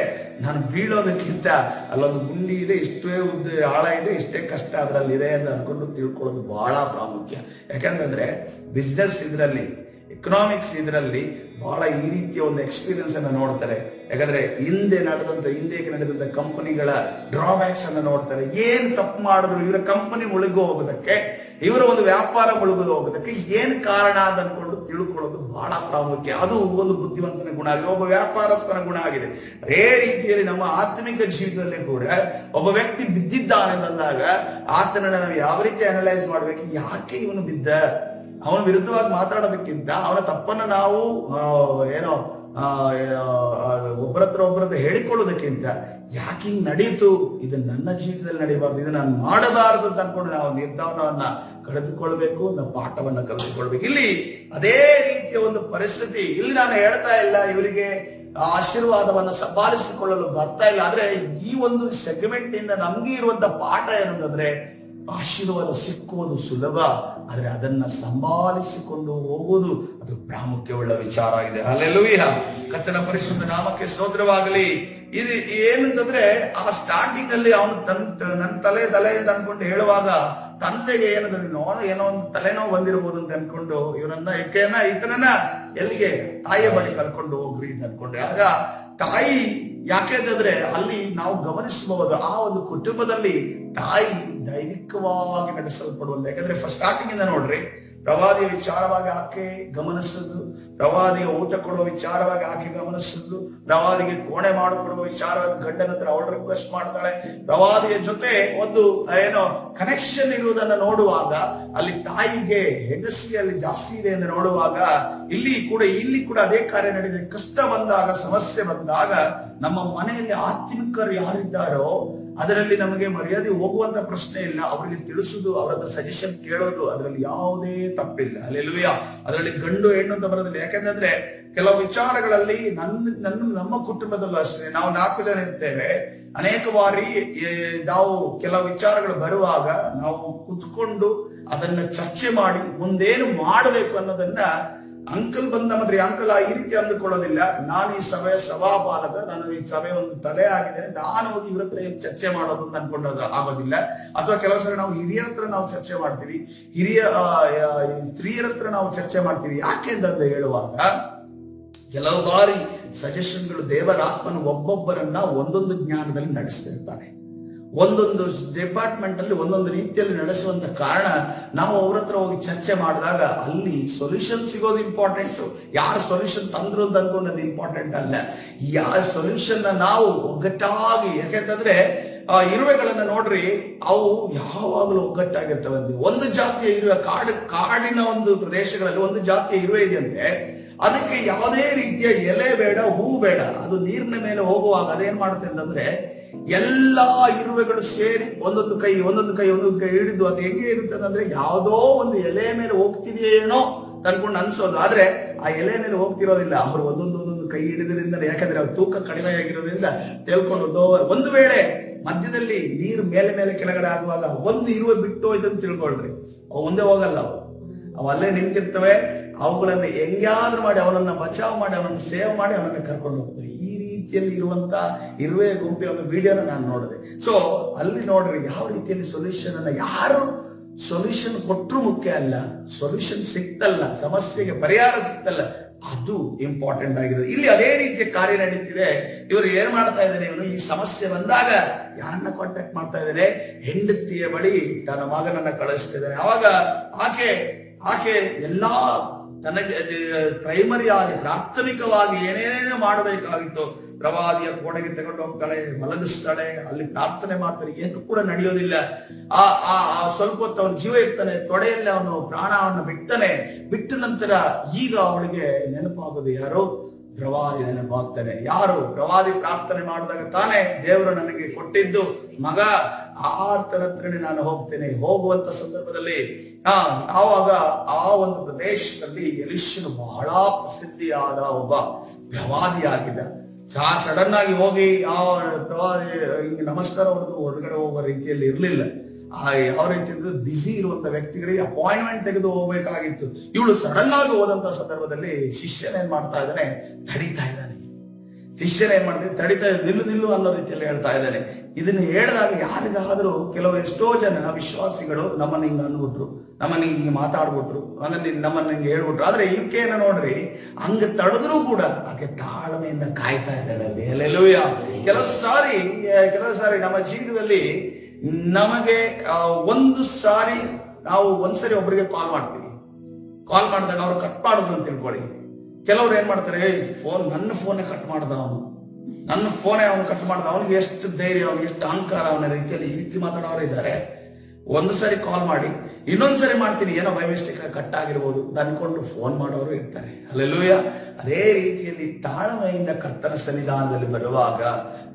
Speaker 1: ನಾನು ಬೀಳೋದಕ್ಕಿಂತ ಅಲ್ಲೊಂದು ಗುಂಡಿ ಇದೆ, ಇಷ್ಟೇ ಉದ್ದ ಆಳ ಇದೆ, ಇಷ್ಟೇ ಕಷ್ಟ ಅದರಲ್ಲಿ ಇದೆ ಅಂತ ಅನ್ಕೊಂಡು ತಿಳ್ಕೊಳ್ಳೋದು ಬಹಳ ಪ್ರಾಮುಖ್ಯ. ಯಾಕಂತಂದ್ರೆ ಬಿಸ್ನೆಸ್ ಇದರಲ್ಲಿ, ಎಕನಾಮಿಕ್ಸ್ ಇದರಲ್ಲಿ ಬಹಳ ಈ ರೀತಿಯ ಒಂದು ಎಕ್ಸ್ಪೀರಿಯನ್ಸ್ ಅನ್ನ ನೋಡ್ತಾರೆ. ಯಾಕಂದ್ರೆ ಹಿಂದೆ ನಡೆದಂತ ಕಂಪನಿಗಳ ಡ್ರಾಬ್ಯಾಕ್ಸ್ ಅನ್ನ ನೋಡ್ತಾರೆ. ಏನ್ ತಪ್ಪು ಮಾಡಿದ್ರು ಇವರ ಕಂಪನಿ ಮುಳುಗು ಹೋಗೋದಕ್ಕೆ, ಇವರ ಒಂದು ವ್ಯಾಪಾರ ಮುಳುಗು ಹೋಗೋದಕ್ಕೆ ಏನ್ ಕಾರಣ ಅಂತ ಅನ್ಕೊಂಡು ತಿಳ್ಕೊಳ್ಳೋದು ಬಹಳ ಪ್ರಾಮುಖ್ಯ. ಅದು ಒಂದು ಬುದ್ಧಿವಂತನ ಗುಣ ಆಗಿದೆ, ಒಬ್ಬ ವ್ಯಾಪಾರಸ್ಥನ ಗುಣ ಆಗಿದೆ. ಅದೇ ರೀತಿಯಲ್ಲಿ ನಮ್ಮ ಆತ್ಮಿಕ ಜೀವಿತದಲ್ಲಿ ಕೂಡ ಒಬ್ಬ ವ್ಯಕ್ತಿ ಬಿದ್ದಿದ್ದಾನೆ ಅಂದಾಗ ಆತನನ್ನ ನಾವು ಯಾವ ರೀತಿ ಅನಲೈಸ್ ಮಾಡ್ಬೇಕು, ಯಾಕೆ ಇವನು ಬಿದ್ದ, ಅವನ ವಿರುದ್ಧವಾಗಿ ಮಾತಾಡೋದಕ್ಕಿಂತ ಅವನ ತಪ್ಪನ್ನ ನಾವು ಏನೋ ಒಬ್ಬರತ್ರ ಹೇಳಿಕೊಳ್ಳೋದಕ್ಕಿಂತ ಯಾಕೆ ಹಿಂಗ್ ನಡೀತು, ಇದು ನನ್ನ ಜೀವಿತದಲ್ಲಿ ನಡೀಬಾರ್ದು, ಇದು ನಾನು ಮಾಡಬಾರದು ಅಂತ ಅನ್ಕೊಂಡು ನಾವು ನಿರ್ಧಾರವನ್ನ ಕಳೆದುಕೊಳ್ಬೇಕು, ನಾವು ಪಾಠವನ್ನ ಕಲಿತುಕೊಳ್ಬೇಕು. ಇಲ್ಲಿ ಅದೇ ರೀತಿಯ ಒಂದು ಪರಿಸ್ಥಿತಿ. ಇಲ್ಲಿ ನಾನು ಹೇಳ್ತಾ ಇಲ್ಲ ಇವರಿಗೆ ಆಶೀರ್ವಾದವನ್ನ ಸಂಪಾದಿಸಿಕೊಳ್ಳಲು ಬರ್ತಾ ಇಲ್ಲ. ಆದ್ರೆ ಈ ಒಂದು ಸೆಗ್ಮೆಂಟ್ ನಿಂದ ನಮ್ಗೆ ಇರುವಂತ ಪಾಠ ಏನಂತಂದ್ರೆ, ಆಶೀರ್ವಾದ ಸಿಕ್ಕುವುದು ಸುಲಭ, ಆದ್ರೆ ಅದನ್ನ ಸಂಭಾಲಿಸಿಕೊಂಡು ಹೋಗುವುದು ಅದು ಪ್ರಾಮುಖ್ಯವುಳ್ಳ ವಿಚಾರ ಆಗಿದೆ. ಹಲ್ಲೆಲೂಯಾ. ಕರ್ತನ ಪರಿಶುದ್ಧ ನಾಮಕ್ಕೆ ಸ್ತೋತ್ರವಾಗಲಿ. ಇದು ಏನಂತಂದ್ರೆ, ಆ ಸ್ಟಾರ್ಟಿಂಗ್ ಅಲ್ಲಿ ಅವನು ನನ್ನ ತಲೆ ಅನ್ಕೊಂಡು ಹೇಳುವಾಗ ತಂದೆಗೆ ಏನೋ ಒಂದು ತಲೆನೋವು ಬಂದಿರಬಹುದು ಅಂತ ಅನ್ಕೊಂಡು ಈತನನ್ನ ಎಲ್ಲಿಗೆ ತಾಯಿಯ ಬಳಿ ಕರ್ಕೊಂಡು ಹೋಗ್ರಿ ಅಂತ ಅನ್ಕೊಂಡ್ರೆ, ಆಗ ತಾಯಿ ಯಾಕೆಂದ್ರೆ ಅಲ್ಲಿ ನಾವು ಗಮನಿಸಬಹುದು, ಆ ಒಂದು ಕುಟುಂಬದಲ್ಲಿ ತಾಯಿ ದೈವಿಕವಾಗಿ ನಡೆಸಲ್ಪಡುವಂತ. ಯಾಕಂದ್ರೆ ಫಸ್ಟ್ ಸ್ಟಾರ್ಟಿಂಗ್ ಇಂದ ನೋಡ್ರಿ, ಪ್ರವಾದಿಯ ವಿಚಾರವಾಗಿ ಆಕೆ ಗಮನಿಸುದು, ಪ್ರವಾದಿಗೆ ಊಟ ಕೊಡುವ ವಿಚಾರವಾಗಿ ಆಕೆ ಗಮನಿಸುದು, ಪ್ರವಾದಿಗೆ ಕೋಣೆ ಮಾಡಿಕೊಡುವ ವಿಚಾರವಾಗಿ ಗಂಡನ ಹತ್ರ ಅವಳು ರಿಕ್ವೆಸ್ಟ್ ಮಾಡ್ತಾಳೆ. ಪ್ರವಾದಿಯ ಜೊತೆ ಒಂದು ಏನೋ ಕನೆಕ್ಷನ್ ಇರುವುದನ್ನ ನೋಡುವಾಗ ಅಲ್ಲಿ ತಾಯಿಗೆ ಹೆಂಗಸಿಯಲ್ಲಿ ಜಾಸ್ತಿ ಇದೆ ಎಂದು ನೋಡುವಾಗ ಇಲ್ಲಿ ಕೂಡ ಅದೇ ಕಾರ್ಯ ನಡೆದಿದೆ. ಕಷ್ಟ ಬಂದಾಗ, ಸಮಸ್ಯೆ ಬಂದಾಗ ನಮ್ಮ ಮನೆಯಲ್ಲಿ ಆತ್ಮಿಕರು ಯಾರಿದ್ದಾರೋ ಅದರಲ್ಲಿ ನಮಗೆ ಮರ್ಯಾದೆ ಹೋಗುವಂತ ಪ್ರಶ್ನೆ ಇಲ್ಲ. ಅವರಿಗೆ ತಿಳಿಸುದು, ಅವರ ಸಜೆಷನ್ ಕೇಳೋದು, ಅದರಲ್ಲಿ ಯಾವುದೇ ತಪ್ಪಿಲ್ಲ. ಹಲ್ಲೆಲೂಯ. ಅದರಲ್ಲಿ ಗಂಡು ಹೆಣ್ಣು ಅಂತ ಬರೋದಿಲ್ಲ. ಯಾಕಂದ್ರೆ ಕೆಲವು ವಿಚಾರಗಳಲ್ಲಿ ನಮ್ಮ ಕುಟುಂಬದಲ್ಲೂ ಅಷ್ಟೇ, ನಾವು 4 ಜನ ಇರ್ತೇವೆ. ಅನೇಕ ಬಾರಿ ನಾವು ಕೆಲವು ವಿಚಾರಗಳು ಬರುವಾಗ ನಾವು ಕುತ್ಕೊಂಡು ಅದನ್ನ ಚರ್ಚೆ ಮಾಡಿ ಮುಂದೇನು ಮಾಡಬೇಕು ಅನ್ನೋದನ್ನ ಅಂಕಲ್ ಬಂದ ಮತ್ತೆ ಅಂಕಲ್ ಈ ರೀತಿ ಅಂದುಕೊಳ್ಳೋದಿಲ್ಲ. ನಾನು ಈ ಸಭೆಯ ಸಭಾಪಾಲಕ, ನಾನು ಈ ಸಭೆಯ ಒಂದು ತಲೆ ಆಗಿದ್ದೇನೆ, ನಾನು ಹೋಗಿ ಇವ್ರ ಹತ್ರ ಚರ್ಚೆ ಮಾಡೋದು ಅಂತ ಅನ್ಕೊಂಡೋದು ಆಗೋದಿಲ್ಲ. ಅಥವಾ ಕೆಲವು ಸಲ ನಾವು ಹಿರಿಯರ ಹತ್ರ ನಾವು ಚರ್ಚೆ ಮಾಡ್ತೀವಿ, ಸ್ತ್ರೀಯರ ಹತ್ರ ನಾವು ಚರ್ಚೆ ಮಾಡ್ತೀವಿ. ಯಾಕೆ ಅಂತ ಹೇಳುವಾಗ ಕೆಲವು ಬಾರಿ ಸಜೆಷನ್ಗಳು ದೇವರ ಆತ್ಮನ ಒಬ್ಬೊಬ್ಬರನ್ನ ಒಂದೊಂದು ಜ್ಞಾನದಲ್ಲಿ ನಡೆಸ್ತಿರ್ತಾನೆ. ಒಂದೊಂದು ಡಿಪಾರ್ಟ್ಮೆಂಟ್ ಅಲ್ಲಿ ಒಂದೊಂದು ರೀತಿಯಲ್ಲಿ ನಡೆಸುವಂತ ಕಾರಣ ನಾವು ಅವ್ರ ಹತ್ರ ಹೋಗಿ ಚರ್ಚೆ ಮಾಡಿದಾಗ ಅಲ್ಲಿ ಸೊಲ್ಯೂಷನ್ ಸಿಗೋದು ಇಂಪಾರ್ಟೆಂಟ್. ಯಾರು ಸೊಲ್ಯೂಷನ್ ತಂದ್ರು ಅಂತ ಅನ್ಕೊಂಡದ್ದು ಇಂಪಾರ್ಟೆಂಟ್ ಅಲ್ಲ. ಯಾವ ಸೊಲ್ಯೂಷನ್ ನಾವು ಒಗ್ಗಟ್ಟಾಗಿ, ಯಾಕೆಂತಂದ್ರೆ ಇರುವೆಗಳನ್ನ ನೋಡ್ರಿ, ಅವು ಯಾವಾಗಲೂ ಒಗ್ಗಟ್ಟಾಗಿರ್ತವೆ. ಒಂದು ಜಾತಿಯ ಇರುವೆ, ಕಾಡಿನ ಒಂದು ಪ್ರದೇಶಗಳಲ್ಲಿ ಒಂದು ಜಾತಿಯ ಇರುವೆ ಇದೆಯಂತೆ. ಅದಕ್ಕೆ ಯಾವುದೇ ರೀತಿಯ ಎಲೆ ಬೇಡ, ಹೂ ಬೇಡ. ಅದು ನೀರಿನ ಮೇಲೆ ಹೋಗುವಾಗ ಅದೇನ್ ಮಾಡುತ್ತೆ ಅಂತಂದ್ರೆ ಎಲ್ಲಾ ಇರುವೆಗಳು ಸೇರಿ ಒಂದೊಂದು ಕೈ ಹಿಡಿದು ಅದು ಹೆಂಗೆ ಇರುತ್ತೆ ಅಂದ್ರೆ ಯಾವುದೋ ಒಂದು ಎಲೆ ಮೇಲೆ ಹೋಗ್ತಿದೆಯೇನೋ ಅನ್ಕೊಂಡು ಅನ್ಸೋದು. ಆದ್ರೆ ಆ ಎಲೆ ಮೇಲೆ ಹೋಗ್ತಿರೋದಿಲ್ಲ. ಅವರು ಒಂದೊಂದು ಕೈ ಹಿಡಿದ್ರಿಂದ, ಯಾಕಂದ್ರೆ ಅವ್ರ ತೂಕ ಕಡಿಮೆ ಆಗಿರೋದ್ರಿಂದ ತೇಳ್ಕೊಂಡು ಒಂದು ವೇಳೆ ಮಧ್ಯದಲ್ಲಿ ನೀರು ಮೇಲೆ ಕೆಳಗಡೆ ಆಗುವಾಗ ಒಂದು ಇರುವೆ ಬಿಟ್ಟು ಹೋಯ್ತಂತ ತಿಳ್ಕೊಳ್ರಿ, ಅವು ಮುಂದೆ ಹೋಗಲ್ಲ. ಅವು ಅಲ್ಲೇ ನಿಂತಿರ್ತವೆ. ಅವುಗಳನ್ನ ಹೆಂಗಾದ್ರೂ ಮಾಡಿ ಅವನನ್ನ ಬಚಾವ್ ಮಾಡಿ, ಅವನನ್ನು ಸೇವ್ ಮಾಡಿ, ಅವನನ್ನ ಕರ್ಕೊಂಡು ಹೋಗ್ತಾರೆ. ಈ ರೀತಿಯಲ್ಲಿ ಇರುವಂತ ಇರುವೆ ಗುಂಪಿನ ಒಂದು ವಿಡಿಯೋನ ನಾನು ನೋಡಿದೆ. ಸೊ ಅಲ್ಲಿ ನೋಡ್ರಿ ಯಾವ ರೀತಿಯಲ್ಲಿ ಸೊಲ್ಯೂಷನ್ ಅನ್ನ, ಯಾರು ಸೊಲ್ಯೂಷನ್ ಕೊಟ್ಟರು ಮುಖ್ಯ ಅಲ್ಲ, ಸೊಲ್ಯೂಷನ್ ಸಿಕ್ತಲ್ಲ, ಸಮಸ್ಯೆಗೆ ಪರಿಹಾರ ಸಿಕ್ತಲ್ಲ, ಅದು ಇಂಪಾರ್ಟೆಂಟ್ ಆಗಿರೋದು. ಇಲ್ಲಿ ಅದೇ ರೀತಿಯ ಕಾರ್ಯ ನಡೀತಿದೆ. ಇವರು ಏನ್ ಮಾಡ್ತಾ ಇದ್ದಾನೆ, ಇವನು ಈ ಸಮಸ್ಯೆ ಬಂದಾಗ ಯಾರನ್ನ ಕಾಂಟ್ಯಾಕ್ಟ್ ಮಾಡ್ತಾ ಇದ್ದಾನೆ, ಹೆಂಡತಿಯ ಬಳಿ ತನ್ನ ಮಗನನ್ನ ಕಳಿಸ್ತಿದ್ದಾನೆ. ಅವಾಗ ಆಕೆ ಎಲ್ಲಾ ತನಗೆ ಪ್ರೈಮರಿ ಆಗಿ ಪ್ರಾಥಮಿಕವಾಗಿ ಏನೇನೇನೋ ಮಾಡಬೇಕಾಗಿತ್ತು. ಪ್ರವಾದಿಯ ಕೋಣೆಗೆ ತಗೊಂಡು ಹೋಗ್ತಾಳೆ, ಮಲಗಿಸ್ತಾಳೆ, ಅಲ್ಲಿ ಪ್ರಾರ್ಥನೆ ಮಾಡ್ತಾನೆ, ಏನು ಕೂಡ ನಡೆಯೋದಿಲ್ಲ. ಆ ಸ್ವಲ್ಪ ಹೊತ್ತು ಅವನ ಜೀವ ಇರ್ತಾನೆ, ತೊಡೆಯಲ್ಲಿ ಅವನು ಪ್ರಾಣವನ್ನು ಬಿಟ್ಟ ನಂತರ ಈಗ ಅವಳಿಗೆ ನೆನಪಾಗೋದು ಯಾರು? ಪ್ರವಾದಿ ನೆನಪಾಗ್ತಾನೆ. ಯಾರು? ಪ್ರವಾದಿ ಪ್ರಾರ್ಥನೆ ಮಾಡಿದಾಗ ತಾನೇ ದೇವರು ನನಗೆ ಕೊಟ್ಟಿದ್ದು ಮಗ, ಆತನ ಹತ್ರನೇ ನಾನು ಹೋಗ್ತೇನೆ. ಹೋಗುವಂತ ಸಂದರ್ಭದಲ್ಲಿ ಆವಾಗ ಆ ಒಂದು ಪ್ರದೇಶದಲ್ಲಿ ಎಲಿಷನು ಬಹಳ ಪ್ರಸಿದ್ಧಿಯಾದ ಒಬ್ಬ ಪ್ರವಾದಿಯಾಗಿದ್ದ. ಸಡನ್ ಆಗಿ ಹೋಗಿ ಆ ಪ್ರವಾದಿ ಹಿಂಗೆ ನಮಸ್ಕಾರ ಹೊರಗಡೆ ಹೋಗೋ ರೀತಿಯಲ್ಲಿ ಇರ್ಲಿಲ್ಲ. ಯಾವ ರೀತಿ ಬಿಸಿ ಇರುವಂತ ವ್ಯಕ್ತಿಗಳಿಗೆ ಅಪಾಯಿಂಟ್ಮೆಂಟ್ ತೆಗೆದು ಹೋಗ್ಬೇಕಾಗಿತ್ತು. ಇವಳು ಸಡನ್ ಆಗಿ ಹೋದಂತ ಸಂದರ್ಭದಲ್ಲಿ ಶಿಷ್ಯನ ಏನ್ ಮಾಡ್ತಾ ಇದ್ದಾನೆ, ತಡೀತಾ ಇದ್ದಾನೆ. ತಡೀತಾ ನಿಲ್ಲು ಅನ್ನೋ ರೀತಿಯಲ್ಲಿ ಹೇಳ್ತಾ ಇದ್ದಾನೆ. ಇದನ್ನ ಹೇಳಿದಾಗ ಯಾರಿಗಾದ್ರೂ ಎಷ್ಟೋ ಜನ ವಿಶ್ವಾಸಿಗಳು ನಮ್ಮನ್ನ ಹಿಂಗ ಅಂದ್ಬಿಟ್ರು, ನಮ್ಮನ್ನ ಹಿಂಗೆ ಮಾತಾಡ್ಬಿಟ್ರು, ನಮ್ಮನ್ನ ಹಿಂಗೆ ಹೇಳ್ಬಿಟ್ರು. ಆದ್ರೆ ಈಕೆಯನ್ನ ನೋಡ್ರಿ, ಹಂಗ ತಡೆದ್ರು ಕೂಡ ಆಕೆ ತಾಳ್ಮೆಯಿಂದ ಕಾಯ್ತಾ ಇದ್ದಾಳೆ. ಹಲ್ಲೆಲೂಯ. ಕೆಲವು ಸಾರಿ ನಮ್ಮ ಜೀವನದಲ್ಲಿ ನಮಗೆ ಒಂದ್ಸರಿ ಒಬ್ಬರಿಗೆ ಕಾಲ್ ಮಾಡ್ತೀವಿ. ಕಾಲ್ ಮಾಡಿದಾಗ ಅವ್ರು ಕಟ್ ಮಾಡಿದ್ರು ಅಂತ ತಿಳ್ಕೊಳ್ಳಿ. ಕೆಲವ್ರು ಏನ್ ಮಾಡ್ತಾರೆ, ನನ್ನ ಫೋನೇ ಕಟ್ ಮಾಡ್ದ ಅವನು, ನನ್ನ ಫೋನೇ ಅವನು ಕಟ್ ಮಾಡ್ದ, ಅವನಿಗೆ ಎಷ್ಟು ಧೈರ್ಯ, ಅವನಿಗೆ ಎಷ್ಟು ಅಹಂಕಾರ, ಅವನ ರೀತಿಯಲ್ಲಿ ಈ ರೀತಿ ಮಾತಾಡೋರು ಇದ್ದಾರೆ. ಒಂದು ಸರಿ ಕಾಲ್ ಮಾಡಿ ಇನ್ನೊಂದ್ಸರಿ ಮಾಡ್ತೀನಿ, ಏನೋ ಬೈ ಮಿಸ್ಟೇಕ್ ಕಟ್ ಆಗಿರ್ಬೋದು ಅನ್ಕೊಂಡು ಫೋನ್ ಮಾಡೋರು ಇರ್ತಾರೆ. ಹಲ್ಲೆಲೂಯ. ಅದೇ ರೀತಿಯಲ್ಲಿ ತಾಳ್ಮೆಯಿಂದ ಕರ್ತನ ಸನ್ನಿಧಾನದಲ್ಲಿ ಬರುವಾಗ,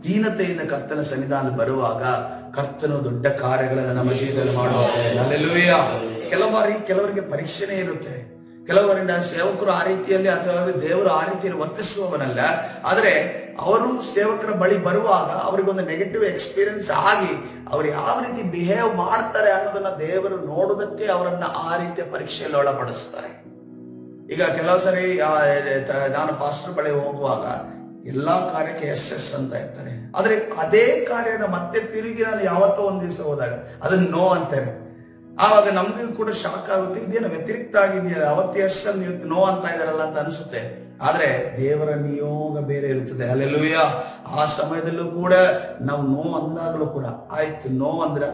Speaker 1: ದೀನತೆಯಿಂದ ಕರ್ತನ ಸನ್ನಿಧಾನದಲ್ಲಿ ಬರುವಾಗ ಕರ್ತನು ದೊಡ್ಡ ಕಾರ್ಯಗಳನ್ನು ನಮ್ಮ ಜೀವನದಲ್ಲಿ ಮಾಡುವಾಗ. ಹಲ್ಲೆಲೂಯ. ಕೆಲವರಿಗೆ ಪರೀಕ್ಷೆನೇ ಇರುತ್ತೆ. ಕೆಲವರಿಂದ ಸೇವಕರು ಆ ರೀತಿಯಲ್ಲಿ ಅಥವಾ ದೇವರು ಆ ರೀತಿಯಲ್ಲಿ ವರ್ತಿಸುವವನಲ್ಲ. ಆದ್ರೆ ಅವರು ಸೇವಕರ ಬಳಿ ಬರುವಾಗ ಅವರಿಗೊಂದು ನೆಗೆಟಿವ್ ಎಕ್ಸ್ಪೀರಿಯನ್ಸ್ ಆಗಿ ಅವ್ರು ಯಾವ ರೀತಿ ಬಿಹೇವ್ ಮಾಡ್ತಾರೆ ಅನ್ನೋದನ್ನ ದೇವರು ನೋಡೋದಕ್ಕೆ ಅವರನ್ನ ಆ ರೀತಿಯ ಪರೀಕ್ಷೆಯಲ್ಲಿ ಒಳಪಡಿಸ್ತಾರೆ. ಈಗ ಕೆಲವು ಸರಿ ನಾನು ಪಾಸ್ಟರ್ ಬಳಿ ಹೋಗುವಾಗ ಎಲ್ಲಾ ಕಾರ್ಯಕ್ಕೆ ಎಸ್ ಅಂತ ಇರ್ತಾರೆ. ಆದ್ರೆ ಅದೇ ಕಾರ್ಯನ ಮತ್ತೆ ತಿರುಗಿ ನಾನು ಯಾವತ್ತೋ ಒಂದ್ ದಿವಸ ಹೋದಾಗ ಅದನ್ನ ನೋ ಅಂತಾರೆ. ಆವಾಗ ನಮ್ಗೂ ಕೂಡ ಶಾಕ್ ಆಗುತ್ತೆ, ಇದೇನು ವ್ಯತಿರಿಕ್ತ ಆಗಿದೆಯಲ್ಲ, ಅವತ್ತು ಎಸ್ ಇವತ್ತು ನೋ ಅಂತ ಇದಾರಲ್ಲ ಅಂತ ಅನ್ಸುತ್ತೆ. ಆದ್ರೆ ದೇವರ ನಿಯೋಗ ಬೇರೆ ಇರುತ್ತದೆ. ಹಲ್ಲೆಲೂಯ. ಆ ಸಮಯದಲ್ಲೂ ಕೂಡ ನಾವು ನೋ ಅಂದಾಗಲೂ ಕೂಡ ಆಯ್ತು, ನೋ ಅಂದ್ರೆ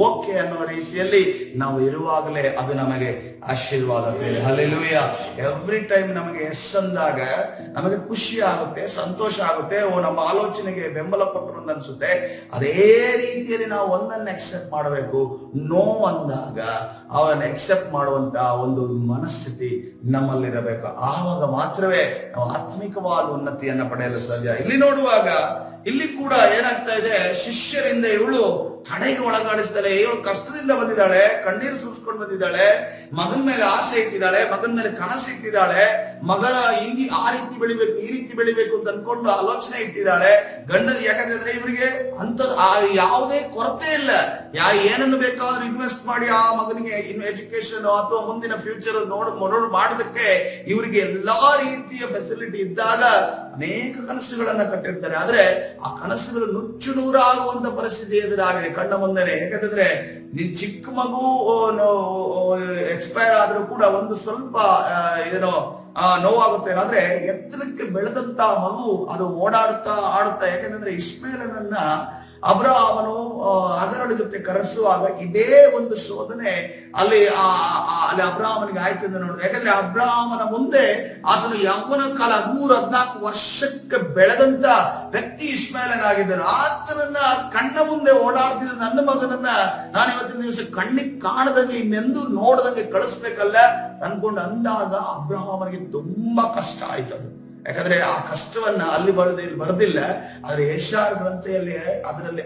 Speaker 1: ಓಕೆ ಅನ್ನೋ ರೀತಿಯಲ್ಲಿ ನಾವು ಇರುವಾಗಲೇ ಅದು ನಮಗೆ ಆಶೀರ್ವಾದ ಬೇರೆ. ಹಲ್ಲೆಲೂಯ. ಎವ್ರಿ ಟೈಮ್ ನಮಗೆ ಎಸ್ ಅಂದಾಗ ನಮಗೆ ಖುಷಿ ಆಗುತ್ತೆ, ಸಂತೋಷ ಆಗುತ್ತೆ, ನಮ್ಮ ಆಲೋಚನೆಗೆ ಬೆಂಬಲ ಕೊಟ್ಟರು ಅಂತ ಅನ್ಸುತ್ತೆ. ಅದೇ ರೀತಿಯಲ್ಲಿ ನಾವು ಒಂದನ್ನು ಎಕ್ಸೆಪ್ಟ್ ಮಾಡಬೇಕು. ನೋ ಅಂದಾಗ ಅವನ್ನ ಎಕ್ಸೆಪ್ಟ್ ಮಾಡುವಂತ ಒಂದು ಮನಸ್ಥಿತಿ ನಮ್ಮಲ್ಲಿರಬೇಕು. ಆವಾಗ ಮಾತ್ರವೇ ನಾವು ಆತ್ಮಿಕವಾದ ಉನ್ನತಿಯನ್ನ ಪಡೆಯಲು ಸಾಧ್ಯ. ಇಲ್ಲಿ ನೋಡುವಾಗ ಇಲ್ಲಿ ಕೂಡ ಏನಾಗ್ತಾ ಇದೆ, ಶಿಷ್ಯರಿಂದ ಇವಳು ತಡೆಗೆ ಒಳಗಾಡಿಸ್ತಾಳೆ. ಇವಳು ಕಷ್ಟದಿಂದ ಬಂದಿದ್ದಾಳೆ, ಕಣ್ಣೀರು ಸುರಿಸ್ಕೊಂಡು ಬಂದಿದ್ದಾಳೆ, ಮಗನ ಮೇಲೆ ಆಸೆ ಇಟ್ಟಿದ್ದಾಳೆ, ಮಗನ ಮೇಲೆ ಕನಸು ಇಟ್ಟಿದ್ದಾಳೆ, ಮಗನ ಆ ರೀತಿ ಬೆಳಿಬೇಕು, ಈ ರೀತಿ ಬೆಳಿಬೇಕು ಅಂತ ಅನ್ಕೊಂಡು ಆಲೋಚನೆ ಇಟ್ಟಿದ್ದಾಳೆ. ಗಂಡನ ಯಾಕಂದ್ರೆ ಇವರಿಗೆ ಅಂತ ಯಾವುದೇ ಕೊರತೆ ಇಲ್ಲ. ಏನನ್ನು ಬೇಕಾದ್ರೂ ಇನ್ವೆಸ್ಟ್ ಮಾಡಿ ಆ ಮಗನಿಗೆ ಎಜುಕೇಶನ್ ಅಥವಾ ಮುಂದಿನ ಫ್ಯೂಚರ್ ನೋಡ್ ಮಾಡೋದಕ್ಕೆ ಇವರಿಗೆ ಎಲ್ಲಾ ರೀತಿಯ ಫೆಸಿಲಿಟಿ ಇದ್ದಾಗ ಅನೇಕ ಕನಸುಗಳನ್ನ ಕಟ್ಟಿರ್ತಾರೆ. ಆದ್ರೆ ಆ ಕನಸುಗಳು ನುಚ್ಚು ನೂರಾಗುವಂತ ಪರಿಸ್ಥಿತಿ ಎದುರಾಗಿದೆ ಕಣ್ಣ ಮುಂದೆನೆ. ಯಾಕಂತಂದ್ರೆ ನಿನ್ ಚಿಕ್ಕ ಮಗು ಎಕ್ಸ್ಪೈರ್ ಆದ್ರೂ ಕೂಡ ಒಂದು ಸ್ವಲ್ಪ ಏನೋ ನೋವಾಗುತ್ತೆ. ಆದ್ರೆ ಎತ್ತರಕ್ಕೆ ಬೆಳೆದಂತ ಮಗು ಅದು ಓಡಾಡುತ್ತಾ ಆಡುತ್ತಾ, ಯಾಕಂದ್ರೆ ಇಷ್ಮೇಲನನ್ನ ಅಬ್ರಹಾಮನು ಅಗರಳ ಜೊತೆ ಕರೆಸುವಾಗ ಇದೇ ಒಂದು ಶೋಧನೆ ಅಲ್ಲಿ ಅಬ್ರಹಾಮನಿಗೆ ಆಯ್ತು ಅಂತ ನೋಡಿದ್ರೆ. ಯಾಕಂದ್ರೆ ಅಬ್ರಹಾಮನ ಮುಂದೆ ಆತನು ಯೌವನ ಕಾಲ 13-14 ವರ್ಷಕ್ಕೆ ಬೆಳೆದಂತ ವ್ಯಕ್ತಿ ಇಷ್ಮೇಲನಾಗಿದ್ದನು. ಆತನನ್ನ ಕಣ್ಣ ಮುಂದೆ ಓಡಾಡ್ತಿದ್ದ ನನ್ನ ಮಗನನ್ನ ನಾನು ಇವತ್ತಿನ ದಿವಸ ಕಣ್ಣಿಗೆ ಕಾಣದಂಗೆ ಇನ್ನೆಂದು ನೋಡದಂಗೆ ಕಳಿಸ್ಬೇಕಲ್ಲ ಅನ್ಕೊಂಡು ಅಂದಾಗ ಅಬ್ರಹಾಮನಿಗೆ ತುಂಬಾ ಕಷ್ಟ ಆಯ್ತು. ಅದು ಯಾಕಂದ್ರೆ ಆ ಕಷ್ಟವನ್ನ ಅಲ್ಲಿ ಬರೆದಿಲ್ಲ. ಆದ್ರೆ ಯೆಶಾಯ ಗ್ರಂಥದಲ್ಲಿ